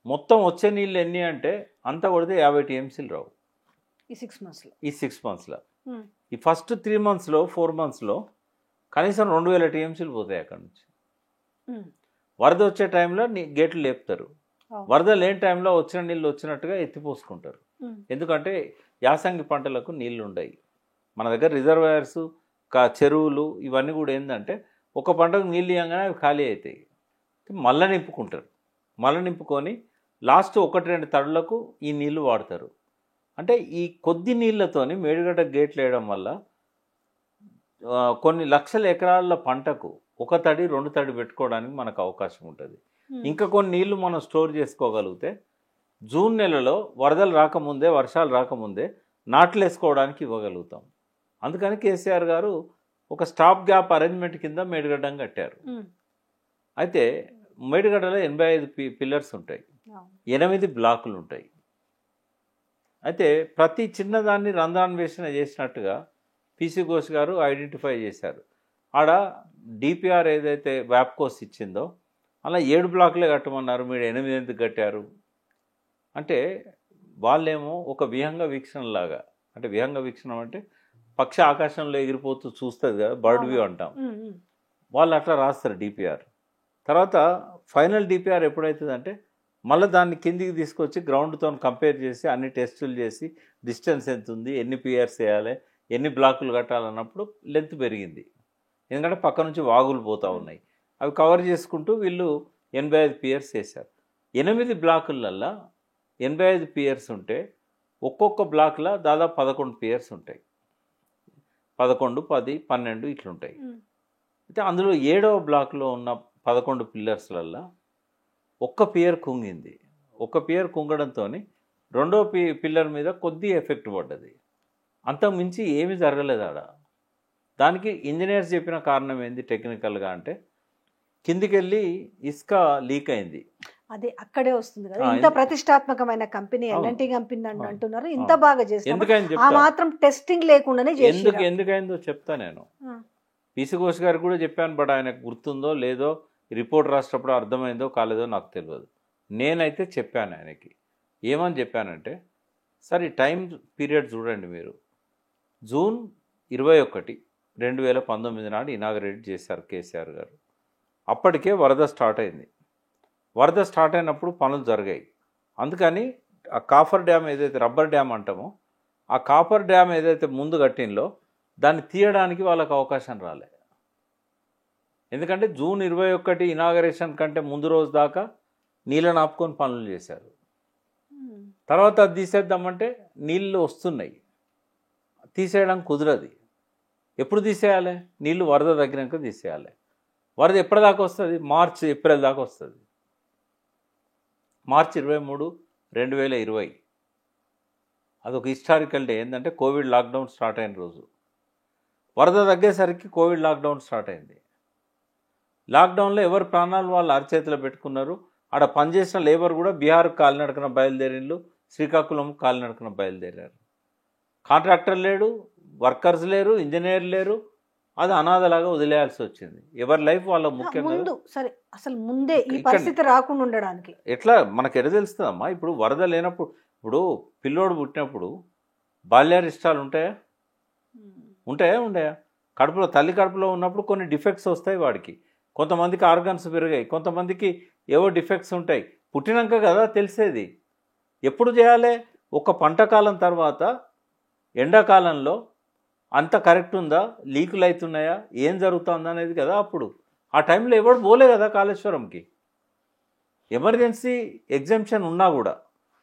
మొత్తం వచ్చే నీళ్ళు ఎన్ని అంటే అంతా కొడితే 50 టీఎంసీలు రావు ఈ 6 మంత్స్లో. ఈ ఫస్ట్ 3 మంత్స్లో 4 మంత్స్లో కనీసం 2,000 టీఎంసీలు పోతాయి అక్కడ నుంచి. వరద వచ్చే టైంలో గేట్లు లేపుతారు, వరద లేని టైంలో వచ్చిన నీళ్ళు వచ్చినట్టుగా ఎత్తిపోసుకుంటారు. ఎందుకంటే యాసంగి పంటలకు నీళ్లు ఉండయి మన దగ్గర. రిజర్వాయర్స్, చెరువులు ఇవన్నీ కూడా ఏంటంటే ఒక పంటకు నీళ్ళు ఇవ్వగానే అవి ఖాళీ అవుతాయి, మళ్ళీ నింపుకుంటారు. మళ్ళీ నింపుకొని లాస్ట్ 1-2 తడులకు ఈ నీళ్లు వాడతారు. అంటే ఈ కొద్ది నీళ్లతోని మేడిగడ్డ గేట్లు వేయడం వల్ల కొన్ని లక్షల ఎకరాల పంటకు 1 తడి 2 తడి పెట్టుకోవడానికి మనకు అవకాశం ఉంటుంది. ఇంకా కొన్ని నీళ్లు మనం స్టోర్ చేసుకోగలిగితే జూన్ నెలలో వరదలు రాకముందే, వర్షాలు రాకముందే నాట్లు వేసుకోవడానికి ఇవ్వగలుగుతాం. అందుకని కేసీఆర్ గారు ఒక స్టాప్ గ్యాప్ అరేంజ్మెంట్ కింద మేడిగడ్డం కట్టారు. అయితే మేడిగడ్డలో 85 పిల్లర్స్ ఉంటాయి, 8 బ్లాకులు ఉంటాయి. అయితే ప్రతి చిన్నదాన్ని రంధ్రాన్వేషణ చేసినట్టుగా పీసీ ఘోష్ గారు ఐడెంటిఫై చేశారు. ఆడ డిపిఆర్ ఏదైతే వ్యాప్కోస్ ఇచ్చిందో అలా 7 బ్లాకులే కట్టమన్నారు, మీరు 8 ఎందుకు కట్టారు అంటే వాళ్ళేమో ఒక విహంగ వీక్షణలాగా, అంటే విహంగ వీక్షణం అంటే పక్షి ఆకాశంలో ఎగిరిపోతూ చూస్తుంది కదా, బర్డ్ వ్యూ అంటాం, వాళ్ళు అట్లా రాస్తారు డిపిఆర్. తర్వాత ఫైనల్ డిపిఆర్ ఎప్పుడవుతుందంటే మళ్ళీ దాన్ని కిందికి తీసుకొచ్చి గ్రౌండ్తో కంపేర్ చేసి అన్ని టెస్టులు చేసి డిస్టెన్స్ ఎంత ఉంది, ఎన్ని పిఆర్స్ వేయాలి, ఎన్ని బ్లాకులు కట్టాలన్నప్పుడు లెంత్ పెరిగింది. ఎందుకంటే పక్క నుంచి వాగులు పోతూ ఉన్నాయి, అవి కవర్ చేసుకుంటూ వీళ్ళు 85 పియర్స్ వేశారు. 8 బ్లాకులల్లో 85 పియర్స్ ఉంటే ఒక్కొక్క బ్లాక్లో దాదాపు 11 పియర్స్ ఉంటాయి, 11, 10, 12 ఇట్లుంటాయి. అయితే అందులో 7వ బ్లాక్లో ఉన్న 11 పిల్లర్స్లల్లో ఒక్క పియర్ కుంగింది. ఒక్క పియర్ కుంగడంతో 2వ పిల్లర్ మీద కొద్ది ఎఫెక్ట్ పడ్డది, అంతకు మించి ఏమీ జరగలేదు ఆడ. దానికి ఇంజనీర్స్ చెప్పిన కారణం ఏంది టెక్నికల్గా అంటే కిందికి వెళ్ళి ఇసుక లీక్ అయింది. అదే అక్కడే వస్తుంది కదా, ఇంత ప్రతిష్టాత్మకమైన కంపెనీ ఎల్ఎన్టీ కంపెనీ అంటున్నారు, ఇంత బాగా చేస్తారు, ఆ మాత్రం టెస్టింగ్ లేకుండానే చేశారు. ఎందుకైందో చెప్తా నేను. పీసీ ఘోష్ గారు కూడా చెప్పాను, బట్ ఆయనకు గుర్తుందో లేదో, రిపోర్ట్ రాసేటప్పుడు అర్థమైందో కాలేదో నాకు తెలియదు. నేనైతే చెప్పాను ఆయనకి. ఏమని చెప్పానంటే, సార్ ఈ టైం పీరియడ్ చూడండి మీరు, జూన్ 21, 2019 నాడు ఇనాగరేట్ చేశారు కేసీఆర్ గారు. అప్పటికే వరద స్టార్ట్ అయింది. వరద స్టార్ట్ అయినప్పుడు పనులు జరిగాయి. అందుకని ఆ కాఫర్ డ్యామ్ ఏదైతే రబ్బర్ డ్యామ్ అంటామో, ఆ కాఫర్ డ్యామ్ ఏదైతే ముందు కట్టిందో దాన్ని తీయడానికి వాళ్ళకు అవకాశం రాలే. ఎందుకంటే జూన్ 21 ఇనాగరేషన్ కంటే ముందు రోజు దాకా నీళ్ళని ఆపుకొని పనులు చేశారు. తర్వాత అది తీసేద్దామంటే నీళ్ళు వస్తున్నాయి, తీసేయడం కుదరదు. ఎప్పుడు తీసేయాలి? నీళ్ళు వరద తగ్గినాక తీసేయాలి. వరద ఎప్పటిదాకా వస్తుంది? మార్చ్, ఏప్రిల్ దాకా వస్తుంది. మార్చి 23, 2020 అదొక హిస్టారికల్ డే. ఏంటంటే కోవిడ్ లాక్డౌన్ స్టార్ట్ అయిన రోజు. వరద తగ్గేసరికి కోవిడ్ లాక్డౌన్ స్టార్ట్ అయింది. లాక్డౌన్లో ఎవరు ప్రాణాలు వాళ్ళు అరచేతిలో పెట్టుకున్నారు. ఆడ పనిచేసిన లేబర్ కూడా బీహార్ కాలినడకన బయలుదేరిళ్ళు, శ్రీకాకుళం కాలినడకన బయలుదేరారు. కాంట్రాక్టర్ లేడు, వర్కర్స్ లేరు, ఇంజనీర్ లేరు. అది అనాథలాగా వదిలేయాల్సి వచ్చింది. ఎవరి లైఫ్ వాళ్ళ ముఖ్యంగా. సరే, అసలు ముందే ఈ పరిస్థితి రాకుండా ఉండడానికి ఎట్లా మనకు ఎడ తెలుస్తుందమ్మా? ఇప్పుడు వరద లేనప్పుడు, ఇప్పుడు పిల్లోడు పుట్టినప్పుడు బాల్యారిష్టాలు ఉంటాయా? ఉండయా? కడుపులో, తల్లి కడుపులో ఉన్నప్పుడు కొన్ని డిఫెక్ట్స్ వస్తాయి వాడికి. కొంతమందికి ఆర్గన్స్ పెరిగాయి, కొంతమందికి ఏవో డిఫెక్ట్స్ ఉంటాయి. పుట్టినాక కదా తెలిసేది. ఎప్పుడు చేయాలి? ఒక పంట కాలం తర్వాత ఎండాకాలంలో అంత కరెక్ట్ ఉందా, లీకులు అవుతున్నాయా, ఏం జరుగుతుందా అనేది కదా అప్పుడు. ఆ టైంలో ఎవడు పోలే కదా కాళేశ్వరంకి. ఎమర్జెన్సీ ఎగ్జంప్షన్ ఉన్నా కూడా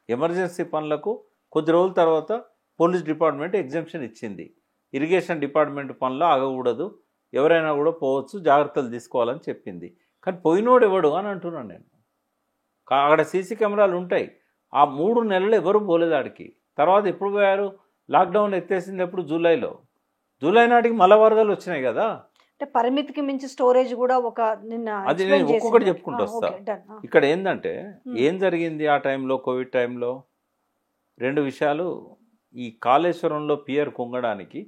ఎమర్జెన్సీ పనులకు కొద్ది రోజుల తర్వాత పోలీస్ డిపార్ట్మెంట్ ఎగ్జంప్షన్ ఇచ్చింది. ఇరిగేషన్ డిపార్ట్మెంట్ పనులు ఆగకూడదు, ఎవరైనా కూడా పోవచ్చు, జాగ్రత్తలు తీసుకోవాలని చెప్పింది. కానీ పోయినోడు ఎవడు అని అంటున్నాను నేను. అక్కడ సీసీ కెమెరాలు ఉంటాయి. ఆ 3 నెలలు ఎవరు పోలేదు ఆడికి. తర్వాత ఎప్పుడు పోయారు? లాక్డౌన్ ఎత్తేసింది ఎప్పుడు? జూలై నాటికి మళ్ళా వరదలు వచ్చినాయి కదా. అంటే పరిమితికి మించి స్టోరేజ్ కూడా ఒక అది నేను ఒక్కొక్కటి చెప్పుకుంటూ వస్తా. ఇక్కడ ఏంటంటే ఏం జరిగింది ఆ టైంలో, కోవిడ్ టైంలో 2 విషయాలు. ఈ కాళేశ్వరంలో పియర్ కుంగడానికి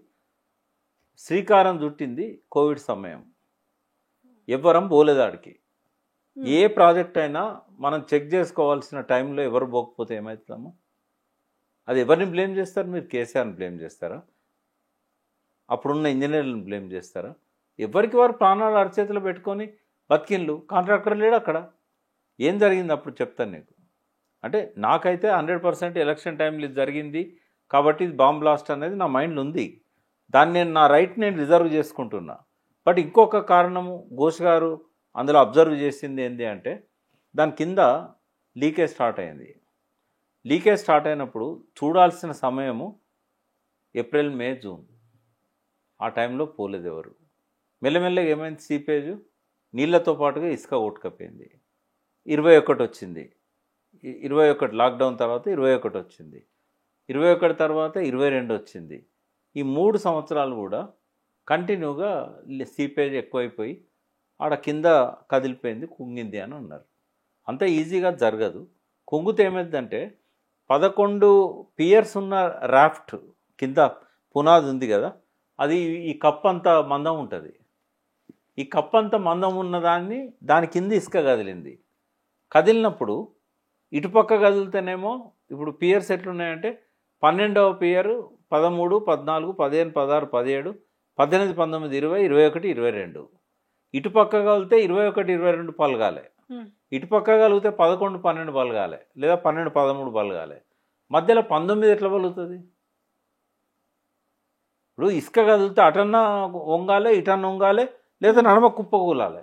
శ్రీకారం చుట్టింది కోవిడ్ సమయం. ఎవ్వరం పోలేదాడికి. ఏ ప్రాజెక్ట్ అయినా మనం చెక్ చేసుకోవాల్సిన టైంలో ఎవరు పోకపోతే ఏమవుతామో? అది ఎవరిని బ్లేమ్ చేస్తారు? మీరు కేసీఆర్ని బ్లేమ్ చేస్తారా? అప్పుడున్న ఇంజనీర్లను బ్లేమ్ చేస్తారా? ఎవరికి వారు ప్రాణాలు అరచేతిలో పెట్టుకొని బతికిన్లు, కాంట్రాక్టర్ లేడు అక్కడ. ఏం జరిగింది అప్పుడు చెప్తాను నీకు. అంటే నాకైతే 100% ఎలక్షన్ టైంలో ఇది జరిగింది కాబట్టి ఇది బాంబ్ బ్లాస్ట్ అనేది నా మైండ్లో ఉంది. దాన్ని నేను నా రైట్ నేను రిజర్వ్ చేసుకుంటున్నా. బట్ ఇంకొక కారణము ఘోష్ గారు అందులో అబ్జర్వ్ చేసింది ఏంటి అంటే దాని కింద లీకేజ్ స్టార్ట్ అయింది. లీకేజ్ స్టార్ట్ అయినప్పుడు చూడాల్సిన సమయము ఏప్రిల్, మే, జూన్. ఆ టైంలో పోలేదు ఎవరు. మెల్లమెల్లగా ఏమైంది, సీపేజ్ నీళ్ళతో పాటుగా ఇసుక కొట్టుకపోయింది. 21 వచ్చింది. 21 లాక్డౌన్ తర్వాత 21 వచ్చింది. 21 తర్వాత 22 వచ్చింది. ఈ 3 సంవత్సరాలు కూడా కంటిన్యూగా సీపేజ్ ఎక్కువైపోయి ఆడ కింద కదిలిపోయింది, కుంగింది అని అన్నారు. అంత ఈజీగా జరగదు. కుంగితే ఏమైందంటే 11 పియర్స్ ఉన్న రాఫ్ట్ కింద పునాది ఉంది కదా, అది ఈ కప్ అంత మందం ఉంటుంది. ఈ కప్ అంత మందం ఉన్న దాని కింద ఇసుక కదిలింది. కదిలినప్పుడు ఇటుపక్క కదిలితేనేమో ఇప్పుడు పియర్స్ ఎట్లున్నాయంటే 12వ పియర్ 13, 14, 15, 16, 17, 18, 19, 20, 21, 22. ఇటుపక్క కలిగితే 21, 22 పలగాలి. ఇటుపక్క కలిగితే 11, 12 పలగాలి, లేదా 12, 13 పలగాలి. మధ్యలో 19 ఎట్లా పలుగుతుంది? ఇప్పుడు ఇసుక కదిలితే అటన్నా వంగాలి, ఇటన్నా వంగాలి, లేదా నడమ కుప్పకూలాలి.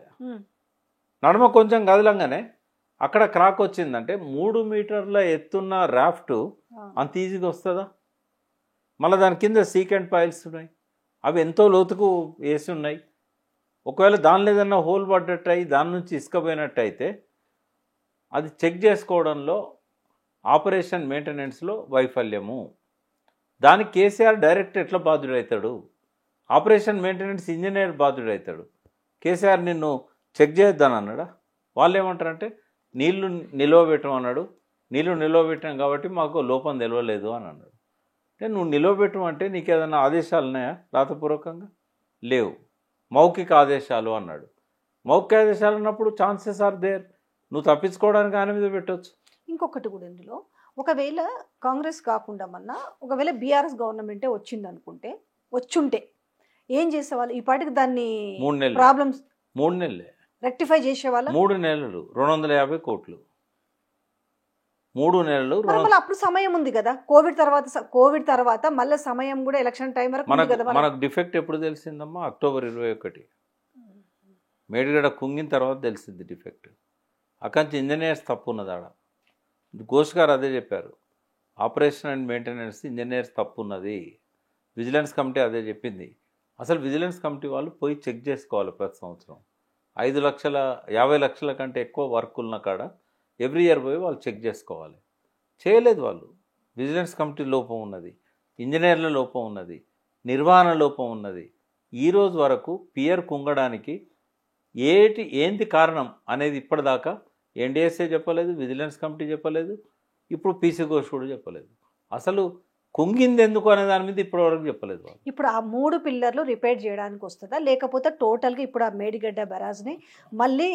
నడమ కొంచెం కదలంగానే అక్కడ క్రాక్ వచ్చిందంటే 3 మీటర్ల ఎత్తున్న రాఫ్ట్ అంత ఈజీగా వస్తుందా? మళ్ళీ దాని కింద సీకెంట్ పైల్స్ ఉన్నాయి, అవి ఎంతో లోతుకు వేసి ఉన్నాయి. ఒకవేళ దానిలో ఏదన్నా హోల్ పడ్డట్టు అయ్యి దాని నుంచి ఇసుక పోయినట్టు అయితే అది చెక్ చేసుకోవడంలో ఆపరేషన్ మెయింటెనెన్స్లో వైఫల్యము. దానికి కేసీఆర్ డైరెక్ట్ ఎట్లా బాధ్యుడవుతాడు? ఆపరేషన్ మెయింటెనెన్స్ ఇంజనీర్ బాధ్యుడవుతాడు. కేసీఆర్ నిన్ను చెక్ చేద్దాను అన్నాడా? వాళ్ళు ఏమంటారంటే నీళ్లు నిలవబెట్టమన్నాడు, నీళ్లు నిలవబెట్టాం కాబట్టి మాకు లోపం తెలియలేదు అని అన్నాడు. అంటే నువ్వు నిలవబెట్టమంటే నీకు ఏదైనా ఆదేశాలు ఉన్నాయా రాతపూర్వకంగా? లేవు. మౌఖిక ఆదేశాలు అన్నాడు. మౌఖిక ఆదేశాలు అన్నప్పుడు ఛాన్సెస్ ఆర్ దేర్, నువ్వు తప్పించుకోవడానికి ఆయన మీద పెట్టవచ్చు. ఇంకొకటి కూడా ఇందులో, ఒకవేళ కాంగ్రెస్ కాకుండా మొన్న ఒకవేళ బీఆర్ఎస్ గవర్నమెంటే వచ్చింది అనుకుంటే, వచ్చుంటే ఏం చేసేవాళ్ళు? ఈ పాటికి దాన్ని 3 నెలలు ప్రాబ్లమ్స్ 3 నెలలే రెక్టిఫై చేసేవాళ్ళ. 3 నెలలు 250 కోట్లు 3 నెలలు. అప్పుడు సమయం ఉంది కదా, కోవిడ్ తర్వాత మళ్ళీ సమయం కూడా ఎలక్షన్ టైం వరకు ఉంది కదా. మనకు డిఫెక్ట్ ఎప్పుడు తెలిసిందమ్మా? అక్టోబర్ 21 మేడిగడ్డ కుంగిన తర్వాత తెలిసింది డిఫెక్ట్. అక్కడి ఇంజనీర్స్ తప్పు ఉన్నది ఆడ. ఘోష్ గారు అదే చెప్పారు, ఆపరేషన్ అండ్ మెయింటెనెన్స్ ఇంజనీర్స్ తప్పు ఉన్నది. విజిలెన్స్ కమిటీ అదే చెప్పింది. అసలు విజిలెన్స్ కమిటీ వాళ్ళు పోయి చెక్ చేసుకోవాలి ప్రతి సంవత్సరం. 50 లక్షల కంటే ఎక్కువ వర్క్ ఉన్న కాడ ఎవ్రీ ఇయర్ పోయి వాళ్ళు చెక్ చేసుకోవాలి. చేయలేదు వాళ్ళు. విజిలెన్స్ కమిటీ లోపం ఉన్నది, ఇంజనీర్ల లోపం ఉన్నది, నిర్వహణ లోపం ఉన్నది. ఈరోజు వరకు పియర్ కుంగడానికి ఏంటి కారణం అనేది ఇప్పటిదాకా ఎన్డీఎస్ఏ చెప్పలేదు, విజిలెన్స్ కమిటీ చెప్పలేదు, ఇప్పుడు పీసీ ఘోష్ కూడా చెప్పలేదు. అసలు కుంగింది ఎందుకు అనే దాని మీద ఇప్పటివరకు చెప్పలేదు వాళ్ళు. ఇప్పుడు ఆ 3 పిల్లర్లు రిపేర్ చేయడానికి వస్తుందా, లేకపోతే టోటల్గా ఇప్పుడు ఆ మేడిగడ్డ బ్యారాజ్ని మళ్ళీ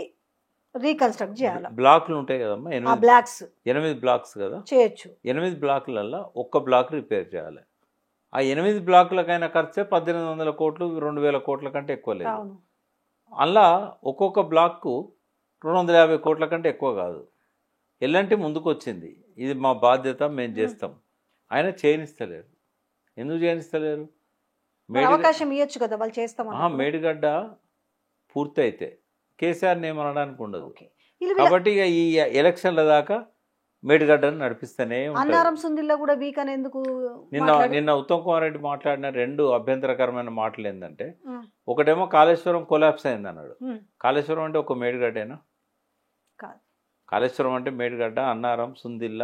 రీకన్స్ట్రక్ట్ చేయాలి? బ్లాక్లు ఉంటాయి కదమ్మా, 8 బ్లాక్స్ కదా చేయొచ్చు. 8 బ్లాకులలో 1 బ్లాక్ రిపేర్ చేయాలి. ఆ 8 బ్లాకులకైనా ఖర్చే 1800 కోట్లు, 2000 కోట్ల కంటే ఎక్కువ లేదు. అలా ఒక్కొక్క బ్లాక్కు 250 కోట్ల కంటే ఎక్కువ కాదు. ఎలాంటి ముందుకు వచ్చింది, ఇది మా బాధ్యత, మేము చేస్తాం. ఆయన చేయనిస్తలేరు. ఎందుకు చేయనిస్తలేరు? అవకాశం ఇవ్వచ్చు కదా, వాళ్ళు చేస్తాం. మేడిగడ్డ పూర్తి అయితే కేసీఆర్ని ఏమనడానికి ఉండదు. కాబట్టి ఇక ఈ ఎలక్షన్ల దాకా మేడిగడ్డను నడిపిస్తేనే అన్నారం సుందిల్లో కూడా వీక్ అనేందుకు. నిన్న ఉత్తమ్ కుమార్ రెడ్డి మాట్లాడిన 2 అభ్యంతరకరమైన మాటలు ఏంటంటే, ఒకటేమో కాళేశ్వరం కొలాప్స్ అయింది అన్నాడు. కాళేశ్వరం అంటే ఒక మేడిగడ్డేనా? కాళేశ్వరం అంటే మేడిగడ్డ, అన్నారం, సుందిల్ల,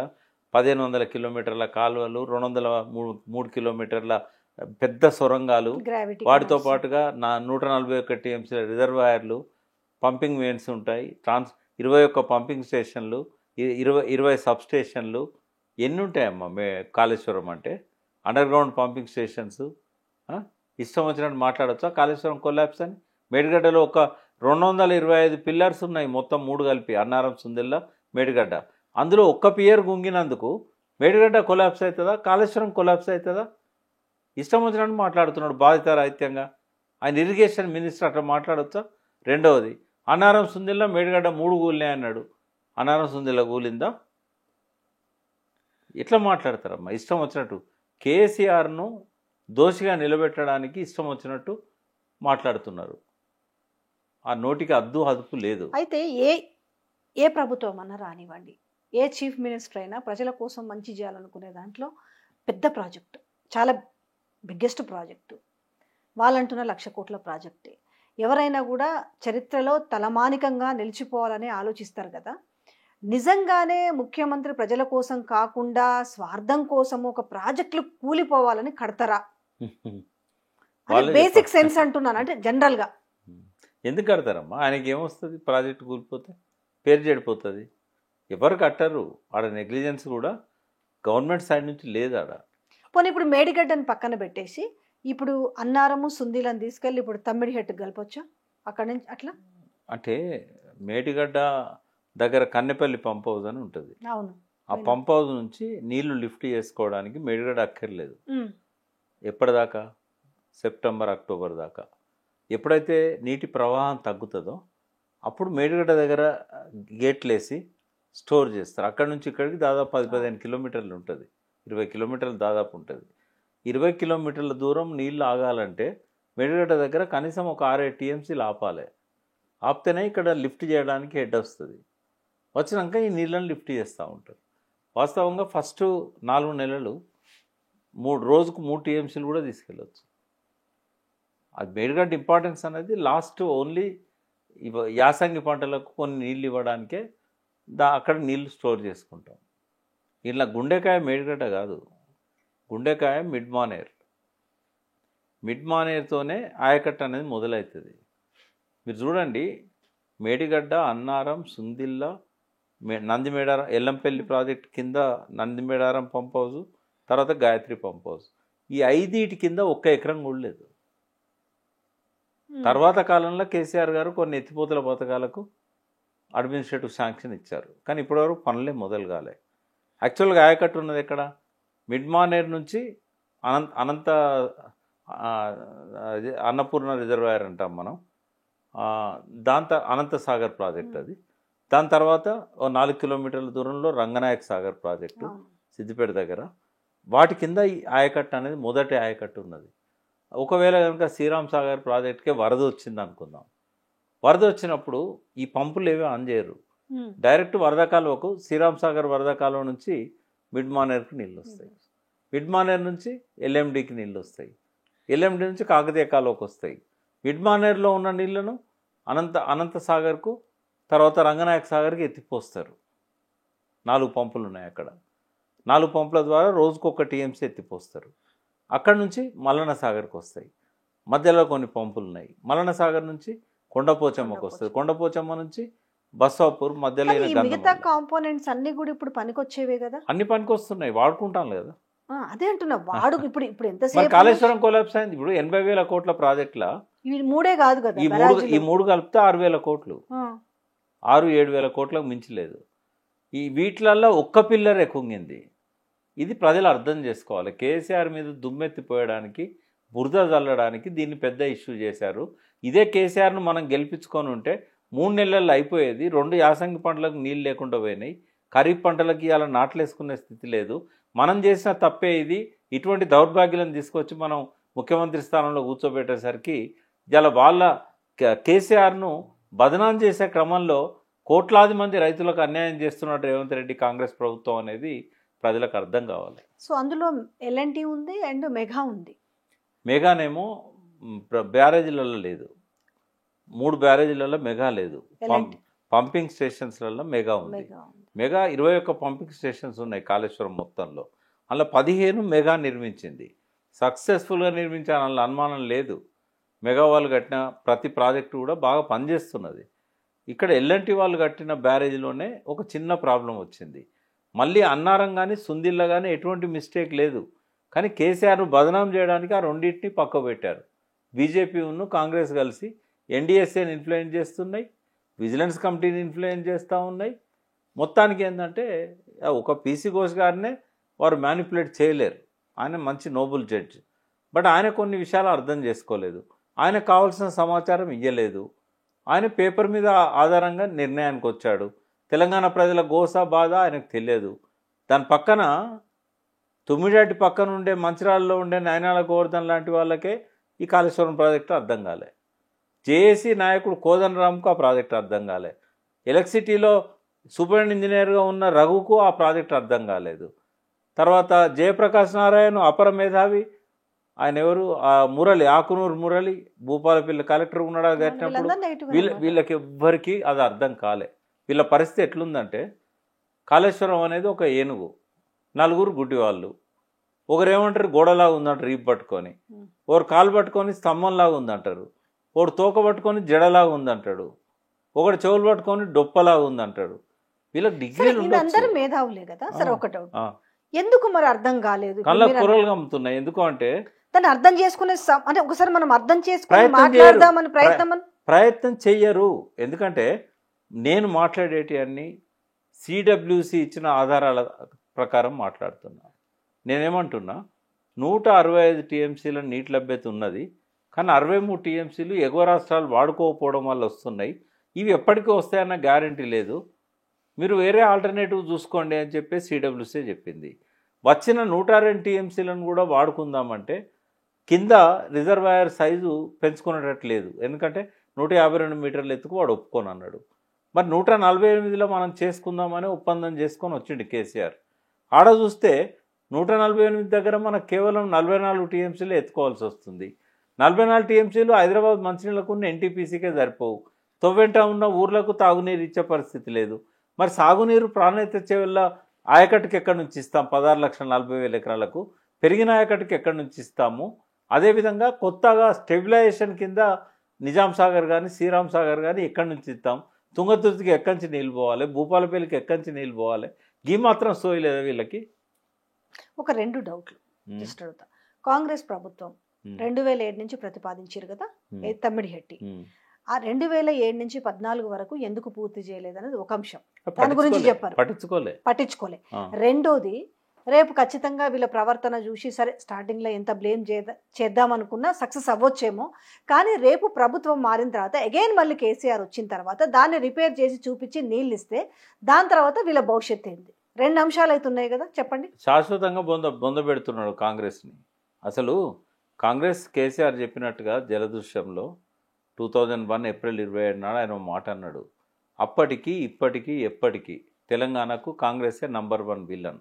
1500 కిలోమీటర్ల కాలువలు, 203 కిలోమీటర్ల పెద్ద సొరంగాలు, వాటితో పాటుగా 141 టీఎంసీల రిజర్వాయర్లు, పంపింగ్ వెయిన్స్ ఉంటాయి, 21 పంపింగ్ స్టేషన్లు, 20 సబ్ స్టేషన్లు. ఎన్ని ఉంటాయమ్మా కాళేశ్వరం అంటే? Under ground pumping stations. ఇష్టం వచ్చినట్టు మాట్లాడచ్చా కాళేశ్వరం కొలాప్స్ అని? మేడిగడ్డలో ఒక 225 పిల్లర్స్ ఉన్నాయి మొత్తం 3 కలిపి, అన్నారం, సుందిల్ల, మేడిగడ్డ. అందులో 1 పియర్ గుంగినందుకు మేడిగడ్డ కొలాప్స్ అవుతుందా, కాళేశ్వరం కొలాప్స్ అవుతుందా? ఇష్టం వచ్చినట్టు మాట్లాడుతున్నాడు బాధిత రాహిత్యంగా. ఆయన ఇరిగేషన్ మినిస్టర్ అట్లా మాట్లాడచ్చా? రెండవది, అన్నారం సుందిల్ల మేడిగడ్డ 3 కూలినాయి అన్నాడు. అన్నారం సుందిల్ల కూలిందా? ఎట్లా మాట్లాడతారమ్మా ఇష్టం వచ్చినట్టు? కేసీఆర్ను దోషిగా నిలబెట్టడానికి ఇష్టం వచ్చినట్టు మాట్లాడుతున్నారు. ఆ నోటికి అద్దు అదుపు లేదు. అయితే ఏ ప్రభుత్వం అన్నా రానివ్వండి, ఏ చీఫ్ మినిస్టర్ అయినా ప్రజల కోసం మంచి చేయాలనుకునే దాంట్లో పెద్ద ప్రాజెక్టు, చాలా బిగ్గెస్ట్ ప్రాజెక్టు, వాళ్ళంటున్న 1,00,000 కోట్ల ప్రాజెక్టే. ఎవరైనా కూడా చరిత్రలో తలమానికంగా నిలిచిపోవాలని ఆలోచిస్తారు కదా. నిజంగానే ముఖ్యమంత్రి ప్రజల కోసం కాకుండా స్వార్థం కోసం ఒక ప్రాజెక్టులు కూలిపోవాలని కడతారా? బేసిక్ సెన్స్ అంటున్నాను, అంటే జనరల్గా. ఎందుకు కడతారమ్మా? ఆయనకి ఏమొస్తుంది? ప్రాజెక్టు కూలిపోతే పేరు చెడిపోతుంది. ఎవరు కట్టరు. ఆడ నెగ్లిజెన్స్ కూడా గవర్నమెంట్ సైడ్ నుంచి లేదు ఆడ. పోనీ ఇప్పుడు మేడిగడ్డని పక్కన పెట్టేసి ఇప్పుడు అన్నారము సుందీలను తీసుకెళ్ళి ఇప్పుడు తమ్మిడిహెట్టు కలపొచ్చా అక్కడి నుంచి? అట్లా అంటే మేడిగడ్డ దగ్గర కన్నెపల్లి పంప్ హౌస్ అని ఉంటుంది. అవును. ఆ పంప్ హౌస్ నుంచి నీళ్లు లిఫ్ట్ చేసుకోవడానికి మేడిగడ్డ అక్కర్లేదు. ఎప్పటిదాకా? సెప్టెంబర్ అక్టోబర్ దాకా. ఎప్పుడైతే నీటి ప్రవాహం తగ్గుతుందో అప్పుడు మేడిగడ్డ దగ్గర గేట్లు వేసి స్టోర్ చేస్తారు. అక్కడి నుంచి ఇక్కడికి దాదాపు 10-15 కిలోమీటర్లు ఉంటుంది. 20 కిలోమీటర్లు దాదాపు ఉంటుంది. 20 కిలోమీటర్ల దూరం నీళ్ళు ఆగాలంటే మేడిగడ్డ దగ్గర కనీసం ఒక 6-7 టీఎంసీలు ఆపాలి. ఆపితేనే ఇక్కడ లిఫ్ట్ చేయడానికి హెడ్ వస్తుంది. వచ్చినాక ఈ నీళ్ళని లిఫ్ట్ చేస్తూ ఉంటారు. వాస్తవంగా ఫస్ట్ 4 నెలలు రోజుకు 3 టీఎంసీలు కూడా తీసుకెళ్ళచ్చు. అది మేడిగడ్డ ఇంపార్టెన్స్ అనేది లాస్ట్ ఓన్లీ యాసంగి పంటలకు కొన్ని నీళ్ళు ఇవ్వడానికే అక్కడ నీళ్లు స్టోర్ చేసుకుంటాం. ఇలా గుండెకాయ మేడిగడ్డ కాదు, గుండెకాయ మిడ్ మానేర్తోనే ఆయకట్ట అనేది మొదలవుతుంది. మీరు చూడండి, మేడిగడ్డ, అన్నారం, సుందిల్ల, నందిమేడారం, ఎల్లంపల్లి ప్రాజెక్ట్ కింద నందిమేడారం పంప్ హౌస్, తర్వాత గాయత్రి పంప్ హౌస్, ఈ 5 కింద 1 ఎకరం కూడా లేదు. తర్వాత కాలంలో కేసీఆర్ గారు కొన్ని ఎత్తిపోతల పథకాలకు అడ్మినిస్ట్రేటివ్ శాంక్షన్ ఇచ్చారు. కానీ ఇప్పటివరకు పనులే మొదలు కాలే. యాక్చువల్గా ఆయకట్టు ఉన్నది ఎక్కడ? మిడ్ మానేర్ నుంచి అన్నపూర్ణ రిజర్వాయర్ అంటాం మనం. అనంత సాగర్ ప్రాజెక్ట్ అది. దాని తర్వాత 4 కిలోమీటర్ల దూరంలో రంగనాయక సాగర్ ప్రాజెక్టు సిద్దిపేట దగ్గర. వాటి కింద ఈ ఆయకట్టు అనేది మొదటి ఆయకట్టు ఉన్నది. ఒకవేళ కనుక శ్రీరామ్ సాగర్ ప్రాజెక్ట్కే వరద వచ్చింది అనుకుందాం. వరద వచ్చినప్పుడు ఈ పంపులు ఏవీ ఆన్ చేయరు. డైరెక్ట్ వరద కాలువకు, శ్రీరామ్ సాగర్ వరద కాలువ నుంచి మిడ్ మానేర్కి నీళ్ళు వస్తాయి. మిడ్ మానేర్ నుంచి ఎల్ఎండికి నీళ్ళు వస్తాయి. ఎల్ఎండి నుంచి కాకతీయ కాలువకు వస్తాయి. మిడ్ మానేర్లో ఉన్న నీళ్లను అనంత సాగర్కు, తర్వాత రంగనాయక సాగర్కి ఎత్తిపోస్తారు. 4 పంపులు ఉన్నాయి అక్కడ. 4 పంపుల ద్వారా రోజుకు 1 టీఎంసీ ఎత్తిపోస్తారు. అక్కడ నుంచి మల్లన సాగర్కి వస్తాయి. మధ్యలో కొన్ని పంపులు ఉన్నాయి. మల్లన సాగర్ నుంచి కొండపోచమ్మకు వస్తుంది. కొండపోచమ్మ నుంచి బస్సాపూర్, మధ్యలో మిగతా కాంపోనెంట్స్ అన్ని కూడా ఇప్పుడు పనికొచ్చేవే కదా. అన్ని పనికి వస్తున్నాయి, వాడుకుంటాం కదా. అదే అంటున్నా, వాడు ఇప్పుడు ఎంతసేపు కాళేశ్వరం కొలాప్స్ అయింది. ఇప్పుడు 80,000 కోట్ల ప్రాజెక్టుల ఈ 3 కాదు కదా, ఈ 3 కలిపితే 6,000 కోట్లు, 6-7,000 కోట్లకు మించలేదు. ఈ వీటిలల్లో ఒక్క పిల్లరే కుంగింది. ఇది ప్రజలు అర్థం చేసుకోవాలి. కేసీఆర్ మీద దుమ్మెత్తిపోయడానికి, బురద చల్లడానికి దీన్ని పెద్ద ఇష్యూ చేశారు. ఇదే కేసీఆర్ను మనం గెలిపించుకొని ఉంటే 3 నెలల్లో అయిపోయేది. 2 యాసంగి పంటలకు నీళ్ళు లేకుండా పోయినాయి. ఖరీఫ్ పంటలకి అలా నాట్లేసుకునే స్థితి లేదు. మనం చేసిన తప్పే ఇది. ఇటువంటి దౌర్భాగ్యాలను తీసుకొచ్చి మనం ముఖ్యమంత్రి స్థానంలో కూర్చోబెట్టేసరికి ఇలా వాళ్ళ కేసీఆర్ను బదనాం చేసే క్రమంలో కోట్లాది మంది రైతులకు అన్యాయం చేస్తున్నట్టు రేవంత్ రెడ్డి కాంగ్రెస్ ప్రభుత్వం అనేది ప్రజలకు అర్థం కావాలి. సో అందులో ఎల్ఎన్టీ ఉంది అండ్ మెగా ఉంది. మెగానేమో బ్యారేజీలలో లేదు. 3 బ్యారేజీలలో మెగా లేదు. పంపింగ్ స్టేషన్స్లలో మెగా ఉంది. మెగా 21 పంపింగ్ స్టేషన్స్ ఉన్నాయి కాళేశ్వరం మొత్తంలో. అలా 15 మెగా నిర్మించింది. సక్సెస్ఫుల్గా నిర్మించాలని అనుమానం లేదు. మెగా వాళ్ళు కట్టిన ప్రతి ప్రాజెక్టు కూడా బాగా పనిచేస్తున్నది. ఇక్కడ ఎల్ఎన్టీ వాళ్ళు కట్టిన బ్యారేజీలోనే ఒక చిన్న ప్రాబ్లం వచ్చింది. మళ్ళీ అన్నారం కానీ సుందిల్ల కానీ ఎటువంటి మిస్టేక్ లేదు. కానీ కేసీఆర్ను బదనాం చేయడానికి ఆ రెండింటిని పక్క పెట్టారు. బీజేపీను కాంగ్రెస్ కలిసి ఎన్డీఎస్ఏని ఇన్ఫ్లుయెన్స్ చేస్తున్నాయి, విజిలెన్స్ కమిటీని ఇన్ఫ్లుయెన్స్ చేస్తూ ఉన్నాయి. మొత్తానికి ఏంటంటే ఒక పీసీ ఘోష్ గారినే వారు మ్యానిపులేట్ చేయలేరు. ఆయన మంచి నోబుల్ జడ్జ్. బట్ ఆయన కొన్ని విషయాలు అర్థం చేసుకోలేదు. ఆయనకు కావాల్సిన సమాచారం ఇవ్వలేదు. ఆయన పేపర్ మీద ఆధారంగా నిర్ణయానికి వచ్చాడు. తెలంగాణ ప్రజల గోస బాధ ఆయనకు తెలియదు. దాని పక్కన తుమ్మిడాటి పక్కన ఉండే మంచిర్యాలలో ఉండే నయనాల గోవర్ధన్ లాంటి వాళ్ళకే ఈ కాళేశ్వరం ప్రాజెక్టు అర్థం కాలే. జేఏసీ నాయకుడు కోదండరామ్కు ఆ ప్రాజెక్టు అర్థం కాలే. ఎలక్ట్రిసిటీలో సూపరింటెండెంట్ ఇంజనీర్గా ఉన్న రఘుకు ఆ ప్రాజెక్టు అర్థం కాలేదు. తర్వాత జయప్రకాష్ నారాయణ అపర మేధావి, ఆయన ఎవరు మురళి, ఆకునూరు మురళి, భూపాలపల్లి కలెక్టర్ ఉన్నాడు కట్టినప్పుడు వీళ్ళకి ఎవ్వరికి అది అర్థం కాలే. వీళ్ళ పరిస్థితి ఎట్లుందంటే కాళేశ్వరం అనేది ఒక ఏనుగు, నలుగురు గుడ్డివాళ్ళు, ఒకరేమంటారు గోడలాగా ఉందంటారు ఈపు పట్టుకొని, ఒకరు కాలు పట్టుకొని స్తంభంలాగా ఉందంటారు, ఒకడు తోక పట్టుకొని జడలాగా ఉందంటాడు, ఒకటి చెవులు పట్టుకొని డొప్పలాగా ఉందంటాడు. వీళ్ళకి డిగ్రీలు మేధావులే కదా. సరే ఒక డౌట్, ఎందుకు మరి అర్థం కాలేదు? కళ్ళ కూరలుగా అమ్ముతున్నాయి. ఎందుకు అంటే దాన్ని అర్థం చేసుకునే అంటే ఒకసారి మనం అర్థం చేసుకుని మాట్లాడదామని ప్రయత్నం చెయ్యరు. ఎందుకంటే నేను మాట్లాడేటి అన్ని సిడబ్ల్యూసి ఇచ్చిన ఆధారాల ప్రకారం మాట్లాడుతున్నా. నేనేమంటున్నా, 165 టీఎంసీల నీటి లభ్యత ఉన్నది, కానీ 63 టీఎంసీలు ఎగువ రాష్ట్రాలు వాడుకోకపోవడం వల్ల వస్తున్నాయి. ఇవి ఎప్పటికీ వస్తాయన్న గ్యారంటీ లేదు, మీరు వేరే ఆల్టర్నేటివ్ చూసుకోండి అని చెప్పి సిడబ్ల్యూసీ చెప్పింది. వచ్చిన 102 టీఎంసీలను కూడా వాడుకుందామంటే కింద రిజర్వాయర్ సైజు పెంచుకునేటట్లేదు. ఎందుకంటే 152 మీటర్ల ఎత్తుకు వాడు ఒప్పుకొని అన్నాడు. మరి 148లో మనం చేసుకుందామని ఒప్పందం చేసుకొని వచ్చిండు కేసీఆర్. ఆడ చూస్తే 148 దగ్గర మనకు కేవలం 44 టీఎంసీలు ఎత్తుకోవాల్సి వస్తుంది. 44 టీఎంసీలు హైదరాబాద్ మంచినీళ్ళకు ఉన్న ఎన్టీపీసీకే సరిపోవు. తొవ్వెంట ఉన్న ఊర్లకు తాగునీరు ఇచ్చే పరిస్థితి లేదు. మరి సాగునీరు ప్రాణాయిత తెచ్చే వల్ల ఆయకట్టుకి ఎక్కడి నుంచి ఇస్తాం? 16,40,000 ఎకరాలకు పెరిగిన ఆయకట్టుకి ఎక్కడి నుంచి ఇస్తాము? అదేవిధంగా కొత్తగా స్టెబిలైజేషన్ కింద నిజాం సాగర్ కానీ శ్రీరామ్ సాగర్ కానీ ఎక్కడి నుంచి ఇస్తాం? తుంగతుర్తికి ఎక్కడి నుంచి నీళ్ళు పోవాలి? భూపాలపల్లికి ఎక్కడి నుంచి నీళ్ళు పోవాలి? గీ మాత్రం సోయలేదా వీళ్ళకి? ఒక 2 డౌట్లు జస్ట్ అడుగుతా. కాంగ్రెస్ ప్రభుత్వం 2007 నుంచి ప్రతిపాదించారు కదా తమ్మిడిహెట్టి, ఆ 2007 నుంచి 14 వరకు ఎందుకు పూర్తి చేయలేదనేది ఒక అంశం. దాని గురించి చెప్పారు, పట్టించుకోలే. రెండోది, రేపు ఖచ్చితంగా వీళ్ళ ప్రవర్తన చూసి సరే స్టార్టింగ్లో ఎంత బ్లేమ్ చేద్దామనుకున్నా సక్సెస్ అవ్వచ్చేమో, కానీ రేపు ప్రభుత్వం మారిన తర్వాత అగైన్ మళ్ళీ కేసీఆర్ వచ్చిన తర్వాత దాన్ని రిపేర్ చేసి చూపించి నీళ్ళు ఇస్తే దాని తర్వాత వీళ్ళ భవిష్యత్తు ఏంది? 2 అంశాలు అయితే ఉన్నాయి కదా, చెప్పండి. శాశ్వతంగా బొంద పెడుతున్నాడు కాంగ్రెస్ని. అసలు కాంగ్రెస్ కేసీఆర్ చెప్పినట్టుగా జలదృశ్యంలో 2001 ఏప్రిల్ 27 నాడు ఆయన మాట అన్నాడు, అప్పటికి ఇప్పటికీ ఎప్పటికీ తెలంగాణకు కాంగ్రెసే నంబర్ 1 విలన్.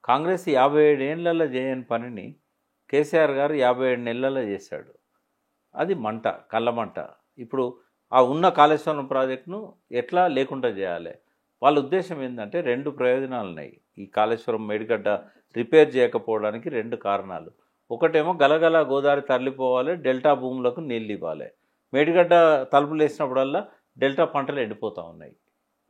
కాంగ్రెస్ 57 ఏళ్లలో చేయని పనిని కేసీఆర్ గారు 57 నెలలలో చేశాడు. అది మంట, కళ్ళమంట. ఇప్పుడు ఆ ఉన్న కాళేశ్వరం ప్రాజెక్టును ఎట్లా లేకుండా చేయాలి? వాళ్ళ ఉద్దేశం ఏంటంటే 2 ప్రయోజనాలు ఉన్నాయి. ఈ కాళేశ్వరం మేడిగడ్డ రిపేర్ చేయకపోవడానికి 2 కారణాలు. ఒకటేమో గలగల గోదావరి తరలిపోవాలి, డెల్టా భూములకు నీళ్ళు ఇవ్వాలి. మేడిగడ్డ తలుపులు వేసినప్పుడల్లా డెల్టా పంటలు ఎండిపోతూ ఉన్నాయి,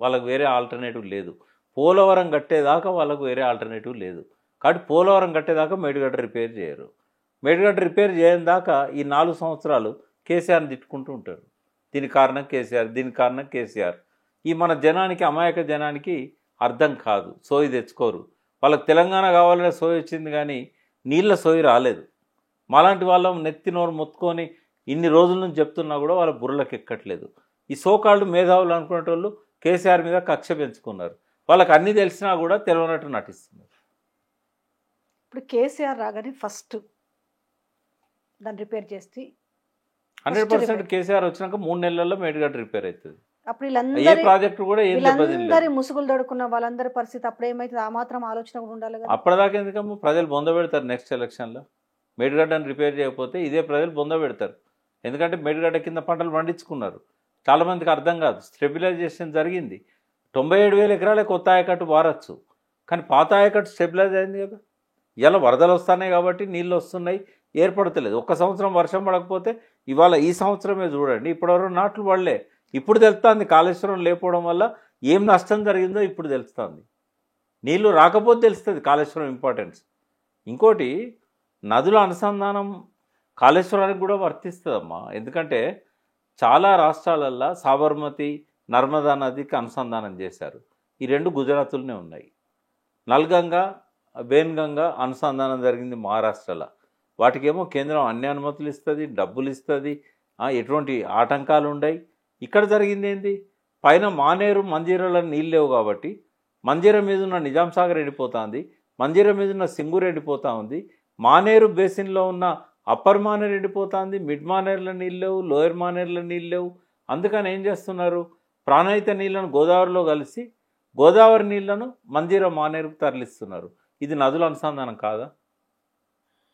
వాళ్ళకు వేరే ఆల్టర్నేటివ్ లేదు. పోలవరం కట్టేదాకా వాళ్ళకు వేరే ఆల్టర్నేటివ్ లేదు. కాబట్టి పోలవరం కట్టేదాకా మేడిగడ్డ రిపేర్ చేయరు. మేడిగడ్డ రిపేర్ చేయని దాకా ఈ 4 సంవత్సరాలు కేసీఆర్ని తిట్టుకుంటూ ఉంటారు. దీనికి కారణం కేసీఆర్, దీనికి కారణం కేసీఆర్. ఈ మన జనానికి, అమాయక జనానికి అర్థం కాదు, సోయి తెచ్చుకోరు. వాళ్ళకి తెలంగాణ కావాలనే సోయి వచ్చింది కానీ నీళ్ళ సోయి రాలేదు. మాలాంటి వాళ్ళం నెత్తి నోరు మొత్తుకొని ఇన్ని రోజుల నుంచి చెప్తున్నా కూడా వాళ్ళ బుర్రలకు ఎక్కట్లేదు. ఈ సోకాళ్ళు మేధావులు అనుకునే వాళ్ళు కేసీఆర్ మీద కక్ష పెంచుకున్నారు. వాళ్ళకి అన్నీ తెలిసినా కూడా తెలియనట్టు నటిస్తున్నారు. ఇప్పుడు కేసీఆర్ రాగానే ఫస్ట్ దాన్ని రిపేర్ చేస్తే 100% కేసీఆర్ వచ్చినాక 3 నెలల్లో మేడిగడ్డ రిపేర్ అవుతుంది. అప్పుడు వీళ్ళందరి ప్రాజెక్టు కూడా వీళ్ళందరి ముసుగులు దొడుకున్న వాళ్ళందరి పరిస్థితి అప్పుడు ఏమైతుంది? ఆ మాత్రం ఆలోచన కూడా ఉండాలి కదా. అప్పటిదాకా ఎందుకమ్మా ప్రజలు బొంద పెడతారు. నెక్స్ట్ ఎలక్షన్లో మేడిగడ్డను రిపేర్ చేయకపోతే ఇదే ప్రజలు బొంద పెడతారు. ఎందుకంటే మేడిగడ్డ కింద పంటలు పండించుకున్నారు. చాలామందికి అర్థం కాదు. స్టెబిలైజేషన్ జరిగింది. 97,000 ఎకరాలే కొత్త ఆయకట్టు వారచ్చు, కానీ పాత ఆయకట్టు స్టెబిలైజ్ అయింది కదా. ఇలా వరదలు వస్తున్నాయి కాబట్టి నీళ్ళు వస్తున్నాయి, ఏర్పడతలేదు. 1 సంవత్సరం వర్షం పడకపోతే ఇవాళ ఈ సంవత్సరమే చూడండి, ఇప్పటివరకు నాట్లు పడలే. ఇప్పుడు తెలుస్తుంది కాళేశ్వరం లేకపోవడం వల్ల ఏం నష్టం జరిగిందో ఇప్పుడు తెలుస్తుంది. నీళ్లు రాకపోతే తెలుస్తుంది కాళేశ్వరం ఇంపార్టెన్స్. ఇంకోటి, నదుల అనుసంధానం కాళేశ్వరానికి కూడా వర్తిస్తుందమ్మా. ఎందుకంటే చాలా రాష్ట్రాలల్లో సాబర్మతి, నర్మదా నదికి అనుసంధానం చేశారు. ఈ 2 గుజరాత్లోనే ఉన్నాయి. నల్గంగా, బేన్గంగా అనుసంధానం జరిగింది మహారాష్ట్రలో. వాటికేమో కేంద్రం అన్ని అనుమతులు ఇస్తుంది, డబ్బులు ఇస్తుంది, ఎటువంటి ఆటంకాలు ఉండయి. ఇక్కడ జరిగింది ఏంది, పైన మానేరు మంజీరాలో నీళ్ళు లేవు కాబట్టి మంజీరా మీద ఉన్న నిజాం సాగర్ ఎండిపోతుంది, మంజీరా మీద ఉన్న సింగూరు ఎండిపోతూ ఉంది, మానేరు బేసిన్లో ఉన్న అప్పర్ మానేరు ఎండిపోతుంది, మిడ్ మానేరులో నీళ్ళు లేవు, లోయర్ మానేరులో నీళ్ళు లేవు. అందుకని ఏం చేస్తున్నారు, ప్రాణహిత నీళ్లను గోదావరిలో కలిసి గోదావరి నీళ్లను మంజీరా మానేరుకు తరలిస్తున్నారు. ఇది నదుల అనుసంధానం కాదా?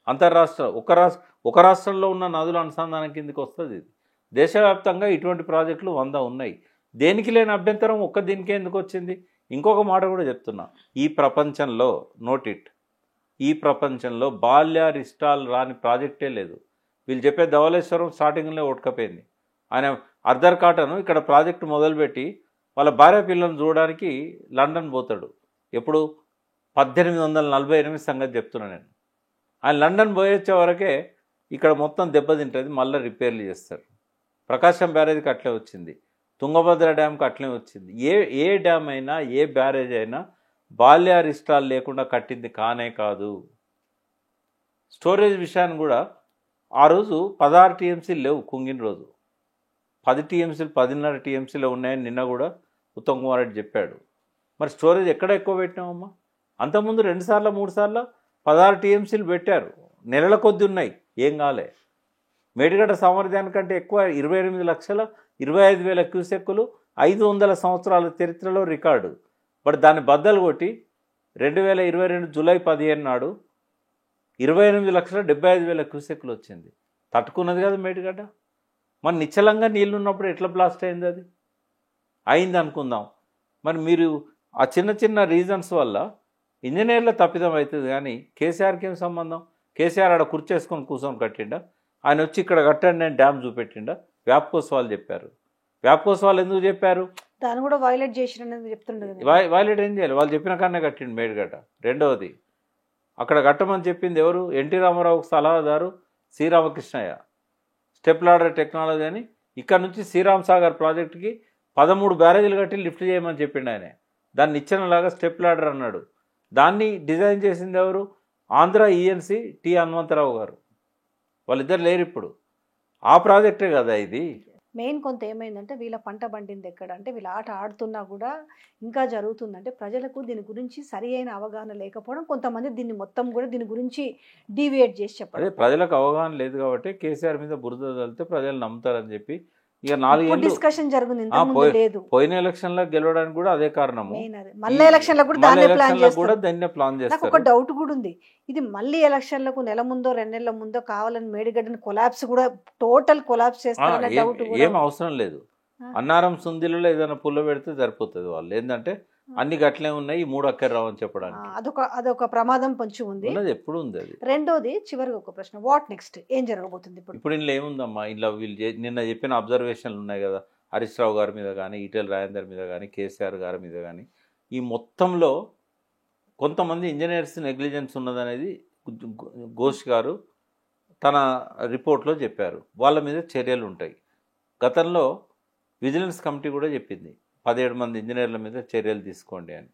అంతర్రాష్ట్ర ఒక రాష్ట్రంలో ఉన్న నదుల అనుసంధానం కిందకి వస్తుంది ఇది. దేశవ్యాప్తంగా ఇటువంటి ప్రాజెక్టులు 100 ఉన్నాయి. దేనికి లేని అభ్యంతరం ఒక్క దీనికే ఎందుకు వచ్చింది? ఇంకొక మాట కూడా చెప్తున్నా, ఈ ప్రపంచంలో నోటిట్, ఈ ప్రపంచంలో బాల్యారిష్టాలు రాని ప్రాజెక్టే లేదు. వీళ్ళు చెప్పే ధవళేశ్వరం స్టార్టింగ్లో ఓటకపోయింది. ఆయన అర్ధర్ కాటను ఇక్కడ ప్రాజెక్టు మొదలుపెట్టి వాళ్ళ భార్య పిల్లలను చూడడానికి లండన్ పోతాడు. ఎప్పుడు 1848 సంగతి చెప్తున్నా నేను. ఆయన లండన్ పోయొచ్చే వరకే ఇక్కడ మొత్తం దెబ్బతింటుంది, మళ్ళీ రిపేర్లు చేస్తారు. ప్రకాశం బ్యారేజ్కి అట్లే వచ్చింది, తుంగభద్ర డ్యామ్కి అట్లే వచ్చింది. ఏ డ్యామ్ అయినా ఏ బ్యారేజ్ అయినా బాల్యారిష్టాలు లేకుండా కట్టింది కానే కాదు. స్టోరేజ్ విషయాన్ని కూడా ఆ రోజు 16 టీఎంసీలు లేవు, కుంగిన రోజు 10 టీఎంసీలు 10.5 టీఎంసీలో ఉన్నాయని నిన్న కూడా ఉత్తమ్ కుమార్ రెడ్డి చెప్పాడు. మరి స్టోరేజ్ ఎక్కడ ఎక్కువ పెట్టినామమ్మా? అంతకుముందు 2 సార్లు 3 సార్లు 16 టీఎంసీలు పెట్టారు, నెలల కొద్ది ఉన్నాయి, ఏం కాలే. మేడిగడ్డ సామర్థ్యానికంటే ఎక్కువ 28,25,000 క్యూసెక్కులు 500 సంవత్సరాల చరిత్రలో రికార్డు. బట్ దాన్ని బద్దలు కొట్టి 2022 జూలై 15 నాడు 28,75,000 క్యూసెక్కులు వచ్చింది. తట్టుకున్నది కదా మేడిగడ్డ. మరి నిశ్చలంగా నీళ్ళు ఉన్నప్పుడు ఎట్లా బ్లాస్ట్ అయింది? అది అయింది అనుకుందాం. మరి మీరు ఆ చిన్న చిన్న రీజన్స్ వల్ల ఇంజనీర్ల తప్పిదం అవుతుంది, కానీ కేసీఆర్కి ఏం సంబంధం? కేసీఆర్ ఆడ కుర్చేసుకొని కూర్చొని కట్టిండా? ఆయన వచ్చి ఇక్కడ కట్టండి నేను డ్యామ్ చూపెట్టిండా? వ్యాప్కోత్సవాలు చెప్పారు. వ్యాప్కోత్సవాలు ఎందుకు చెప్పారు? దాన్ని కూడా వైలేట్ చేసినని చెప్తుండే. వైలేట్ ఏం చేయాలి? వాళ్ళు చెప్పిన కాడనే కట్టిండు మేడిగడ్డ. రెండవది, అక్కడ కట్టమని చెప్పింది ఎవరు? ఎన్టీ రామారావుకు సలహాదారు శ్రీరామకృష్ణయ్య. స్టెప్ లాడర్ టెక్నాలజీ అని ఇక్కడ నుంచి శ్రీరామ్ సాగర్ ప్రాజెక్టుకి 13 బ్యారేజీలు కట్టి లిఫ్ట్ చేయమని చెప్పిండు ఆయన. దాన్ని ఇచ్చినలాగా స్టెప్ లాడర్ అన్నాడు. దాన్ని డిజైన్ చేసింది ఎవరు? ఆంధ్ర ఈఎన్సీ టి హనుమంతరావు గారు. వాళ్ళిద్దరు లేరు ఇప్పుడు. ఆ ప్రాజెక్టే కదా ఇది. మెయిన్ కొంత ఏమైందంటే వీళ్ళ పంట పండింది ఎక్కడ అంటే వీళ్ళ ఆట ఆడుతున్నా కూడా ఇంకా జరుగుతుందంటే ప్రజలకు దీని గురించి సరి అయిన అవగాహన లేకపోవడం, కొంతమంది దీన్ని మొత్తం కూడా దీని గురించి డీవియేట్ చేసి చెప్పారు. అదే ప్రజలకు అవగాహన లేదు కాబట్టి కేసీఆర్ మీద బురద చల్లితే ప్రజలు నమ్ముతారని చెప్పి ఇక 4 ఏళ్ళు డిస్కషన్ జరుగుతుంది. లేదు, పోయిన ఎలక్షన్ లో గెలవడానికి కూడా అదే కారణము. మళ్ళీ ఎలక్షన్లకు కూడా దాన్నే ప్లాన్ చేస్తారు. నాకు ఒక డౌట్ కూడా ఉంది, ఇది మళ్ళీ ఎలక్షన్లకు నెల ముందో 2 నెలల ముందో కావాలని మేడిగడ్డని కొలాప్స్ కూడా టోటల్ కొలాప్స్ చేస్తారన్న డౌట్ కూడా ఏం అవసరం లేదు. అన్నారం సుందిలో ఏదైనా పుల్ల పెడితే సరిపోతుంది. వాళ్ళు ఏంటంటే అన్ని గట్లే ఉన్నాయి, ఈ 3 అక్కర రావని చెప్పడానికి అదొక ప్రమాదం పొంచి ఉంది. ఎప్పుడు ఉంది అది. రెండోది, చివరికి ఒక ప్రశ్న, వాట్ నెక్స్ట్? ఏం జరగబోతుంది ఇప్పుడు? ఇందులో ఏముందమ్మా, ఇలా వీళ్ళు నిన్న చెప్పిన అబ్జర్వేషన్లు ఉన్నాయి కదా, హరీష్ రావు గారి మీద కానీ, ఈటెల రాజేందర్ మీద కానీ, కేసీఆర్ గారి మీద కానీ, ఈ మొత్తంలో కొంతమంది ఇంజనీర్స్ నెగ్లిజెన్స్ ఉన్నదనేది ఘోష్ గారు తన రిపోర్ట్లో చెప్పారు. వాళ్ళ మీద చర్యలు ఉంటాయి. గతంలో విజిలెన్స్ కమిటీ కూడా చెప్పింది 17 మంది ఇంజనీర్ల మీద చర్యలు తీసుకోండి అని.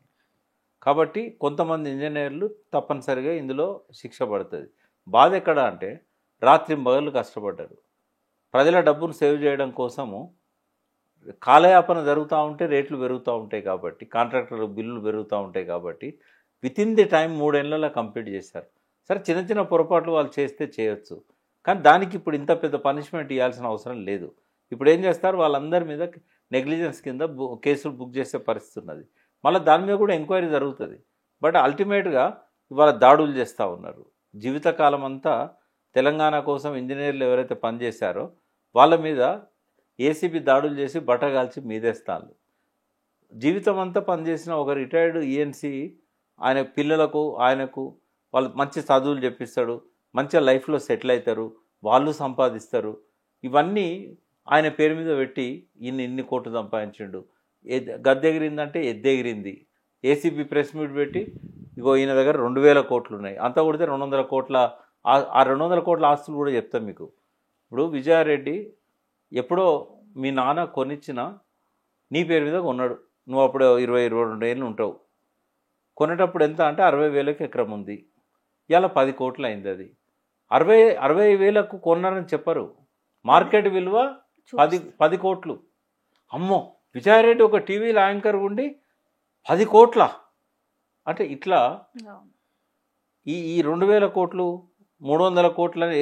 కాబట్టి కొంతమంది ఇంజనీర్లు తప్పనిసరిగా ఇందులో శిక్ష పడుతుంది. బాధ ఎక్కడ అంటే రాత్రింబగళ్ళు కష్టపడ్డారు. ప్రజల డబ్బును సేవ్ చేయడం కోసము కాలయాపన జరుగుతూ ఉంటే రేట్లు పెరుగుతూ ఉంటాయి కాబట్టి, కాంట్రాక్టర్ బిల్లులు పెరుగుతూ ఉంటాయి కాబట్టి వితిన్ ది టైం 3 ఏళ్లలో కంప్లీట్ చేశారు. సరే, చిన్న చిన్న పొరపాట్లు వాళ్ళు చేస్తే చేయొచ్చు, కానీ దానికి ఇప్పుడు ఇంత పెద్ద పనిష్మెంట్ ఇవ్వాల్సిన అవసరం లేదు. ఇప్పుడు ఏం చేస్తారు, వాళ్ళందరి మీద నెగ్లిజెన్స్ కింద కేసులు బుక్ చేసే పరిస్థితి ఉన్నది. మళ్ళీ దాని మీద కూడా ఎంక్వైరీ జరుగుతుంది. బట్ అల్టిమేట్గా ఇవాళ దాడులు చేస్తూ ఉన్నారు. జీవితకాలం అంతా తెలంగాణ కోసం ఇంజనీర్లు ఎవరైతే పనిచేశారో వాళ్ళ మీద ఏసీబీ దాడులు చేసి బట్టగాల్చి మీదేస్తారు. జీవితం అంతా పనిచేసిన ఒక రిటైర్డ్ ఈఎన్సీ ఆయన పిల్లలకు ఆయనకు వాళ్ళు మంచి చదువులు చెప్పిస్తాడు, మంచిగా లైఫ్లో సెటిల్ అవుతారు, వాళ్ళు సంపాదిస్తారు. ఇవన్నీ ఆయన పేరు మీద పెట్టి ఇన్ని కోట్లు సంపాదించిండు. గద్దెగిరిందంటే ఎద్దెగిరింది. ఏసీబీ ప్రెస్ మీట్ పెట్టి ఇగో ఈయన దగ్గర 2,000 కోట్లు ఉన్నాయి, అంతా కొడితే 200 కోట్ల, ఆ 200 కోట్ల ఆస్తులు కూడా చెప్తాం మీకు. ఇప్పుడు విజయారెడ్డి ఎప్పుడో మీ నాన్న కొనిచ్చిన నీ పేరు మీద కొన్నాడు. నువ్వు అప్పుడు 20-22 ఏళ్ళు ఉంటావు. కొనేటప్పుడు ఎంత అంటే 60,000కి ఎకరం ఉంది. ఇలా 10 కోట్లు అయింది. అది 60,000కు కొన్నారని చెప్పరు. మార్కెట్ విలువ 10 కోట్లు. అమ్మో విజయారెడ్డి ఒక టీవీలో యాంకర్ ఉండి 10 కోట్ల అంటే ఇట్లా ఈ 2000 కోట్లు 300 కోట్లని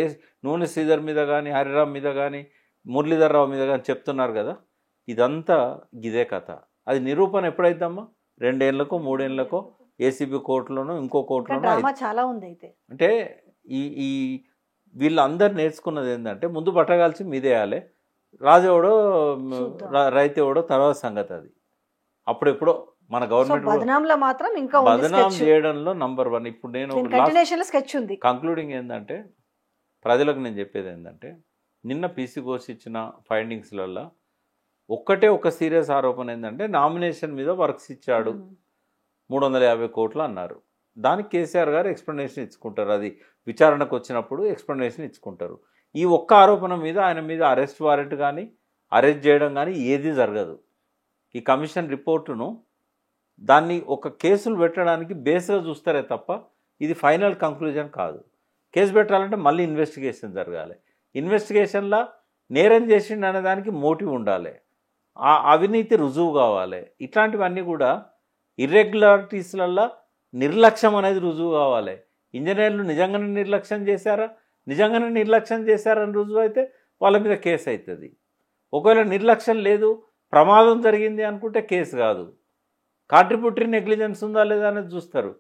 నూనె శ్రీధర్ మీద కానీ హరిరామ్ మీద కానీ మురళీధర్ రావు మీద కానీ చెప్తున్నారు కదా, ఇదంతా ఇదే కథ. అది నిరూపణ ఎప్పుడైద్దమ్మా? 2 ఏళ్ళకో 3 ఏళ్ళకో ఏసీబీ కోర్టులోనో ఇంకో కోర్టులోనో చాలా ఉంది. అయితే అంటే ఈ వీళ్ళందరూ నేర్చుకున్నది ఏంటంటే ముందు బట్టగాల్చి మీదేయాలి, రాజెవడో రైతేవడో తర్వాత సంగతి. అది అప్పుడెప్పుడో మన గవర్నమెంట్ బదనాం చేయడంలో నంబర్ 1. ఇప్పుడు నేను కంక్లూడింగ్ ఏంటంటే ప్రజలకు నేను చెప్పేది ఏంటంటే నిన్న పీసీ ఘోష్ ఇచ్చిన ఫైండింగ్స్లలో ఒక సీరియస్ ఆరోపణ ఏంటంటే నామినేషన్ మీద వర్క్స్ ఇచ్చాడు 350 కోట్లు అన్నారు. దానికి కేసీఆర్ గారు ఎక్స్ప్లెనేషన్ ఇచ్చుకుంటారు, అది విచారణకు వచ్చినప్పుడు ఎక్స్ప్లెనేషన్ ఇచ్చుకుంటారు. ఈ ఒక్క ఆరోపణ మీద ఆయన మీద అరెస్ట్ వారెంట్ కానీ అరెస్ట్ చేయడం కానీ ఏది జరగదు. ఈ కమిషన్ రిపోర్టును దాన్ని ఒక కేసులు పెట్టడానికి బేస్గా చూస్తారే తప్ప ఇది ఫైనల్ కంక్లూజన్ కాదు. కేసు పెట్టాలంటే మళ్ళీ ఇన్వెస్టిగేషన్ జరగాలి. ఇన్వెస్టిగేషన్లో నేరం చేసిండు అనే దానికి మోటివ్ ఉండాలి, ఆ అవినీతి రుజువు కావాలి. ఇట్లాంటివన్నీ కూడా ఇర్రెగ్యులారిటీస్లల్లో నిర్లక్ష్యం అనేది రుజువు కావాలి. ఇంజనీర్లు నిజంగానే నిర్లక్ష్యం చేశారని రుజువు అయితే వాళ్ళ మీద కేసు అవుతుంది. ఒకవేళ నిర్లక్ష్యం లేదు ప్రమాదం జరిగింది అనుకుంటే కేసు కాదు, కాంట్రిబ్యూటరీ నెగ్లిజెన్స్ ఉందా లేదా అనేది చూస్తారు.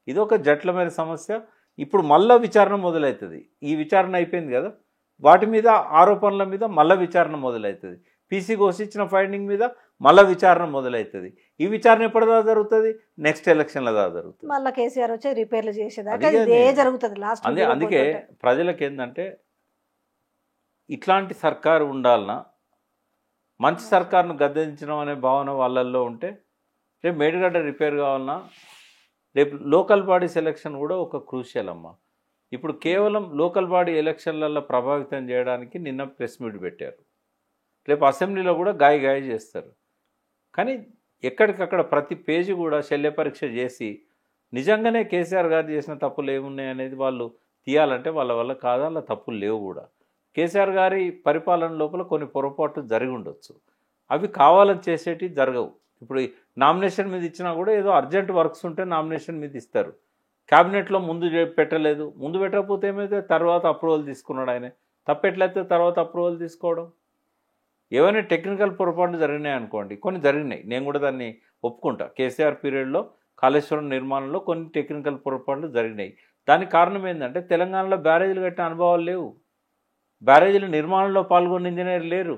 ఇది ఒక జటిలమైన సమస్య. ఇప్పుడు మళ్ళీ విచారణ మొదలవుతుంది. ఈ విచారణ అయిపోయింది కదా, వాటి మీద ఆరోపణల మీద మళ్ళీ విచారణ మొదలవుతుంది. పీసీ ఘోష్ ఇచ్చిన ఫైండింగ్ మీద మళ్ళీ విచారణ మొదలవుతుంది. ఈ విచారణ ఎప్పటిదా జరుగుతుంది? నెక్స్ట్ ఎలక్షన్ల దాకా జరుగుతుంది. మళ్ళీ కేసీఆర్ వచ్చి రిపేర్లు చేసేదాకా ఇదే జరుగుతుంది లాస్ట్. అందుకే ప్రజలకు ఏంటంటే ఇట్లాంటి సర్కారు ఉండాలన్నా, మంచి సర్కారును గద్దెదించడం అనే భావన వాళ్ళల్లో ఉంటే రేపు మేడిగడ్డ రిపేర్ కావాలన్నా, రేపు లోకల్ బాడీస్ ఎలక్షన్ కూడా ఒక క్రూషియల్ అమ్మ. ఇప్పుడు కేవలం లోకల్ బాడీ ఎలక్షన్లలో ప్రభావితం చేయడానికి నిన్న ప్రెస్ మీట్ పెట్టారు, రేపు అసెంబ్లీలో కూడా గాయ చేస్తారు. కానీ ఎక్కడికక్కడ ప్రతి పేజీ కూడా శల్య పరీక్ష చేసి నిజంగానే కేసీఆర్ గారు చేసిన తప్పులు ఏమున్నాయి అనేది వాళ్ళు తీయాలంటే వాళ్ళ వల్ల కాదు, అలా తప్పులు లేవు కూడా. కేసీఆర్ గారి పరిపాలన లోపల కొన్ని పొరపాట్లు జరిగి ఉండొచ్చు, అవి కావాలని చేసేటివి జరగవు. ఇప్పుడు నామినేషన్ మీద ఇచ్చినా కూడా ఏదో అర్జెంట్ వర్క్స్ ఉంటే నామినేషన్ మీద ఇస్తారు. క్యాబినెట్లో ముందు పెట్టలేదు, ముందు పెట్టకపోతే ఏమైతే తర్వాత అప్రూవల్ తీసుకున్నాడు ఆయన. తప్పెట్లయితే తర్వాత అప్రూవల్ తీసుకోవడం. ఏవైనా టెక్నికల్ పొరపాట్లు జరిగినాయి అనుకోండి, కొన్ని జరిగినాయి, నేను కూడా దాన్ని ఒప్పుకుంటా. కేసీఆర్ పీరియడ్లో కాళేశ్వరం నిర్మాణంలో కొన్ని టెక్నికల్ పొరపాట్లు జరిగినాయి. దానికి కారణం ఏంటంటే తెలంగాణలో బ్యారేజీలు కట్టిన అనుభవాలు లేవు, బ్యారేజీల నిర్మాణంలో పాల్గొన్న ఇంజనీర్ లేరు.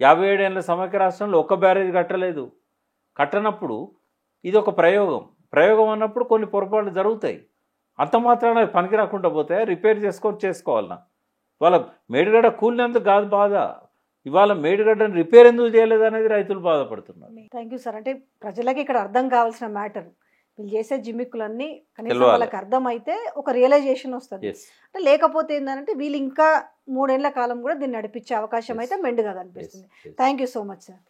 57 ఏళ్ళ సమైక్య రాష్ట్రంలో ఒక్క బ్యారేజ్ కట్టలేదు. కట్టనప్పుడు ఇది ఒక ప్రయోగం అన్నప్పుడు కొన్ని పొరపాట్లు జరుగుతాయి. అంత మాత్రాన పనికి రాకుండా పోతే రిపేర్ చేసుకోవాలన్నా. వాళ్ళ మేడిగడ్డ కూలినందుకు కాదు బాధ, ఇవాళ మేడిగడ్డను రిపేర్ ఎందుకు చేయలేదు అనేది రైతులు బాధపడుతున్నారు. Thank you sir. అంటే ప్రజలకి ఇక్కడ అర్థం కావాల్సిన మ్యాటర్, వీళ్ళు చేసే జిమ్మిక్కులన్నీ కనీసం వాళ్ళకి అర్థమైతే ఒక రియలైజేషన్ వస్తుంది. అంటే లేకపోతే ఏంటంటే వీళ్ళు ఇంకా 3 ఏళ్ల కాలం కూడా దీన్ని నడిపించే అవకాశం అయితే మెండుగా కనిపిస్తుంది. Thank you so much sir.